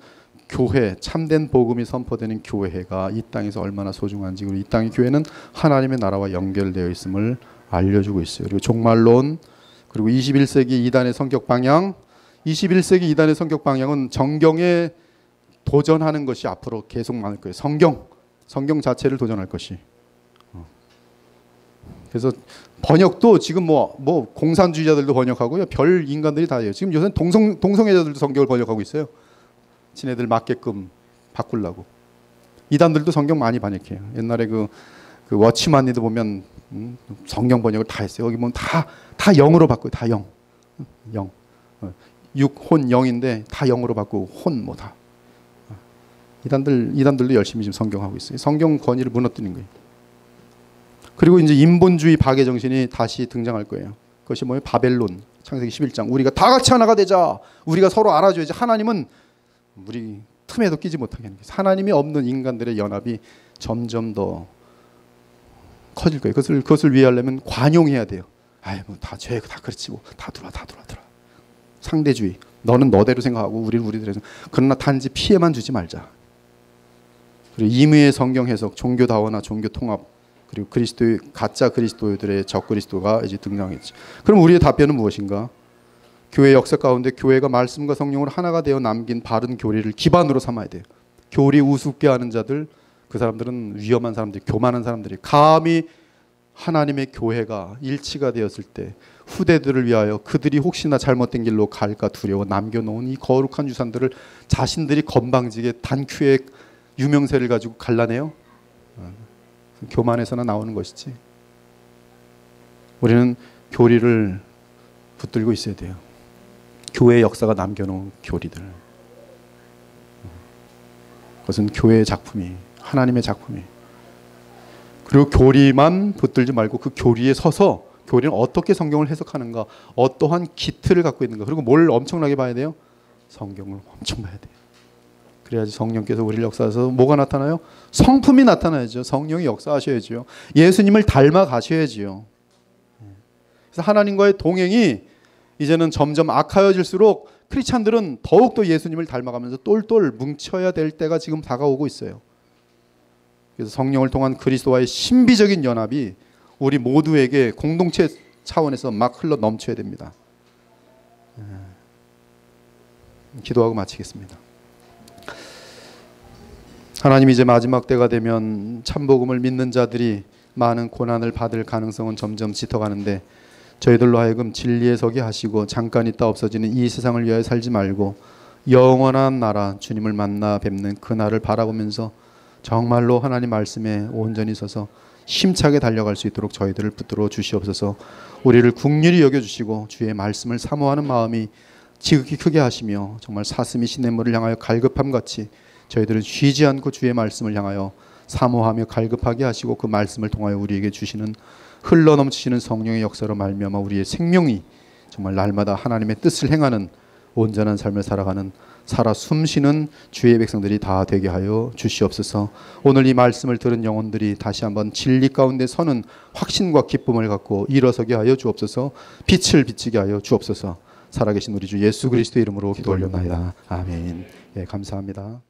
S3: 교회, 참된 복음이 선포되는 교회가 이 땅에서 얼마나 소중한지, 그리고 이 땅의 교회는 하나님의 나라와 연결되어 있음을 알려주고 있어요. 그리고 종말론, 그리고 21세기 이단의 성격 방향, 21세기 이단의 성격 방향은 정경에 도전하는 것이 앞으로 계속 많을 거예요. 성경 자체를 도전할 것이. 그래서 번역도 지금 뭐 공산주의자들도 번역하고요, 별 인간들이 다 해요. 지금 요새 동성애자들도 성경을 번역하고 있어요. 지네들 맞게끔 바꾸려고. 이단들도 성경 많이 번역해요. 옛날에 그 워치만니도 보면 성경 번역을 다 했어요. 여기 보면 다 영으로 바꿔요. 다 영. 6혼 0인데 다 영으로 바꾸고 혼 뭐 다. 이단들도 열심히 지금 성경하고 있어요. 성경 권위를 무너뜨리는 거예요. 그리고 이제 인본주의 박애 정신이 다시 등장할 거예요. 그것이 뭐예요? 바벨론. 창세기 11장. 우리가 다 같이 하나가 되자. 우리가 서로 알아줘야지. 하나님은 우리 틈에도 끼지 못하게 하는 거예요. 하나님이 없는 인간들의 연합이 점점 더 커질 거예요. 그것을 위하려면 관용해야 돼요. 아이 뭐 다 죄 다 그렇지 뭐 다 들어와. 상대주의. 너는 너대로 생각하고 우리는 우리대로 생각. 그러나 단지 피해만 주지 말자. 그리고 임의의 성경 해석, 종교 다원화, 종교 통합, 그리고 그리스도의 가짜 그리스도들의 적 그리스도가 이제 등장했지. 그럼 우리의 답변은 무엇인가? 교회 역사 가운데 교회가 말씀과 성령으로 하나가 되어 남긴 바른 교리를 기반으로 삼아야 돼요. 교리 우습게 하는 자들, 그 사람들은 위험한 사람들이, 교만한 사람들이, 감히 하나님의 교회가 일치가 되었을 때 후대들을 위하여 그들이 혹시나 잘못된 길로 갈까 두려워 남겨놓은 이 거룩한 유산들을 자신들이 건방지게 단큐의 유명세를 가지고 갈라내요. 교만에서나 나오는 것이지. 우리는 교리를 붙들고 있어야 돼요. 교회의 역사가 남겨놓은 교리들. 그것은 교회의 작품이, 하나님의 작품이. 그리고 교리만 붙들지 말고 그 교리에 서서 교리는 어떻게 성경을 해석하는가, 어떠한 기틀을 갖고 있는가, 그리고 뭘 엄청나게 봐야 돼요? 성경을 엄청 봐야 돼요. 그래야지 성령께서 우리를 역사해서 뭐가 나타나요? 성품이 나타나야죠. 성령이 역사하셔야죠. 예수님을 닮아 가셔야지요. 그래서 하나님과의 동행이 이제는 점점 악하여질수록 크리스찬들은 더욱더 예수님을 닮아가면서 똘똘 뭉쳐야 될 때가 지금 다가오고 있어요. 그래서 성령을 통한 그리스도와의 신비적인 연합이 우리 모두에게 공동체 차원에서 막 흘러 넘쳐야 됩니다. 기도하고 마치겠습니다. 하나님, 이제 마지막 때가 되면 참복음을 믿는 자들이 많은 고난을 받을 가능성은 점점 짙어가는데 저희들로 하여금 진리에 서게 하시고 잠깐 있다 없어지는 이 세상을 위하여 살지 말고 영원한 나라 주님을 만나 뵙는 그 날을 바라보면서 정말로 하나님 말씀에 온전히 서서 힘차게 달려갈 수 있도록 저희들을 붙들어 주시옵소서. 우리를 긍휼히 여겨주시고 주의 말씀을 사모하는 마음이 지극히 크게 하시며 정말 사슴이 시냇물을 향하여 갈급함같이 저희들은 쉬지 않고 주의 말씀을 향하여 사모하며 갈급하게 하시고 그 말씀을 통하여 우리에게 주시는 흘러넘치시는 성령의 역사로 말미암아 우리의 생명이 정말 날마다 하나님의 뜻을 행하는 온전한 삶을 살아가는 살아 숨쉬는 주의 백성들이 다 되게 하여 주시옵소서. 오늘 이 말씀을 들은 영혼들이 다시 한번 진리 가운데 서는 확신과 기쁨을 갖고 일어서게 하여 주옵소서. 빛을 비치게 하여 주옵소서. 살아계신 우리 주 예수 그리스도의 이름으로 기도 올려나이다. 아멘. 예, 감사합니다.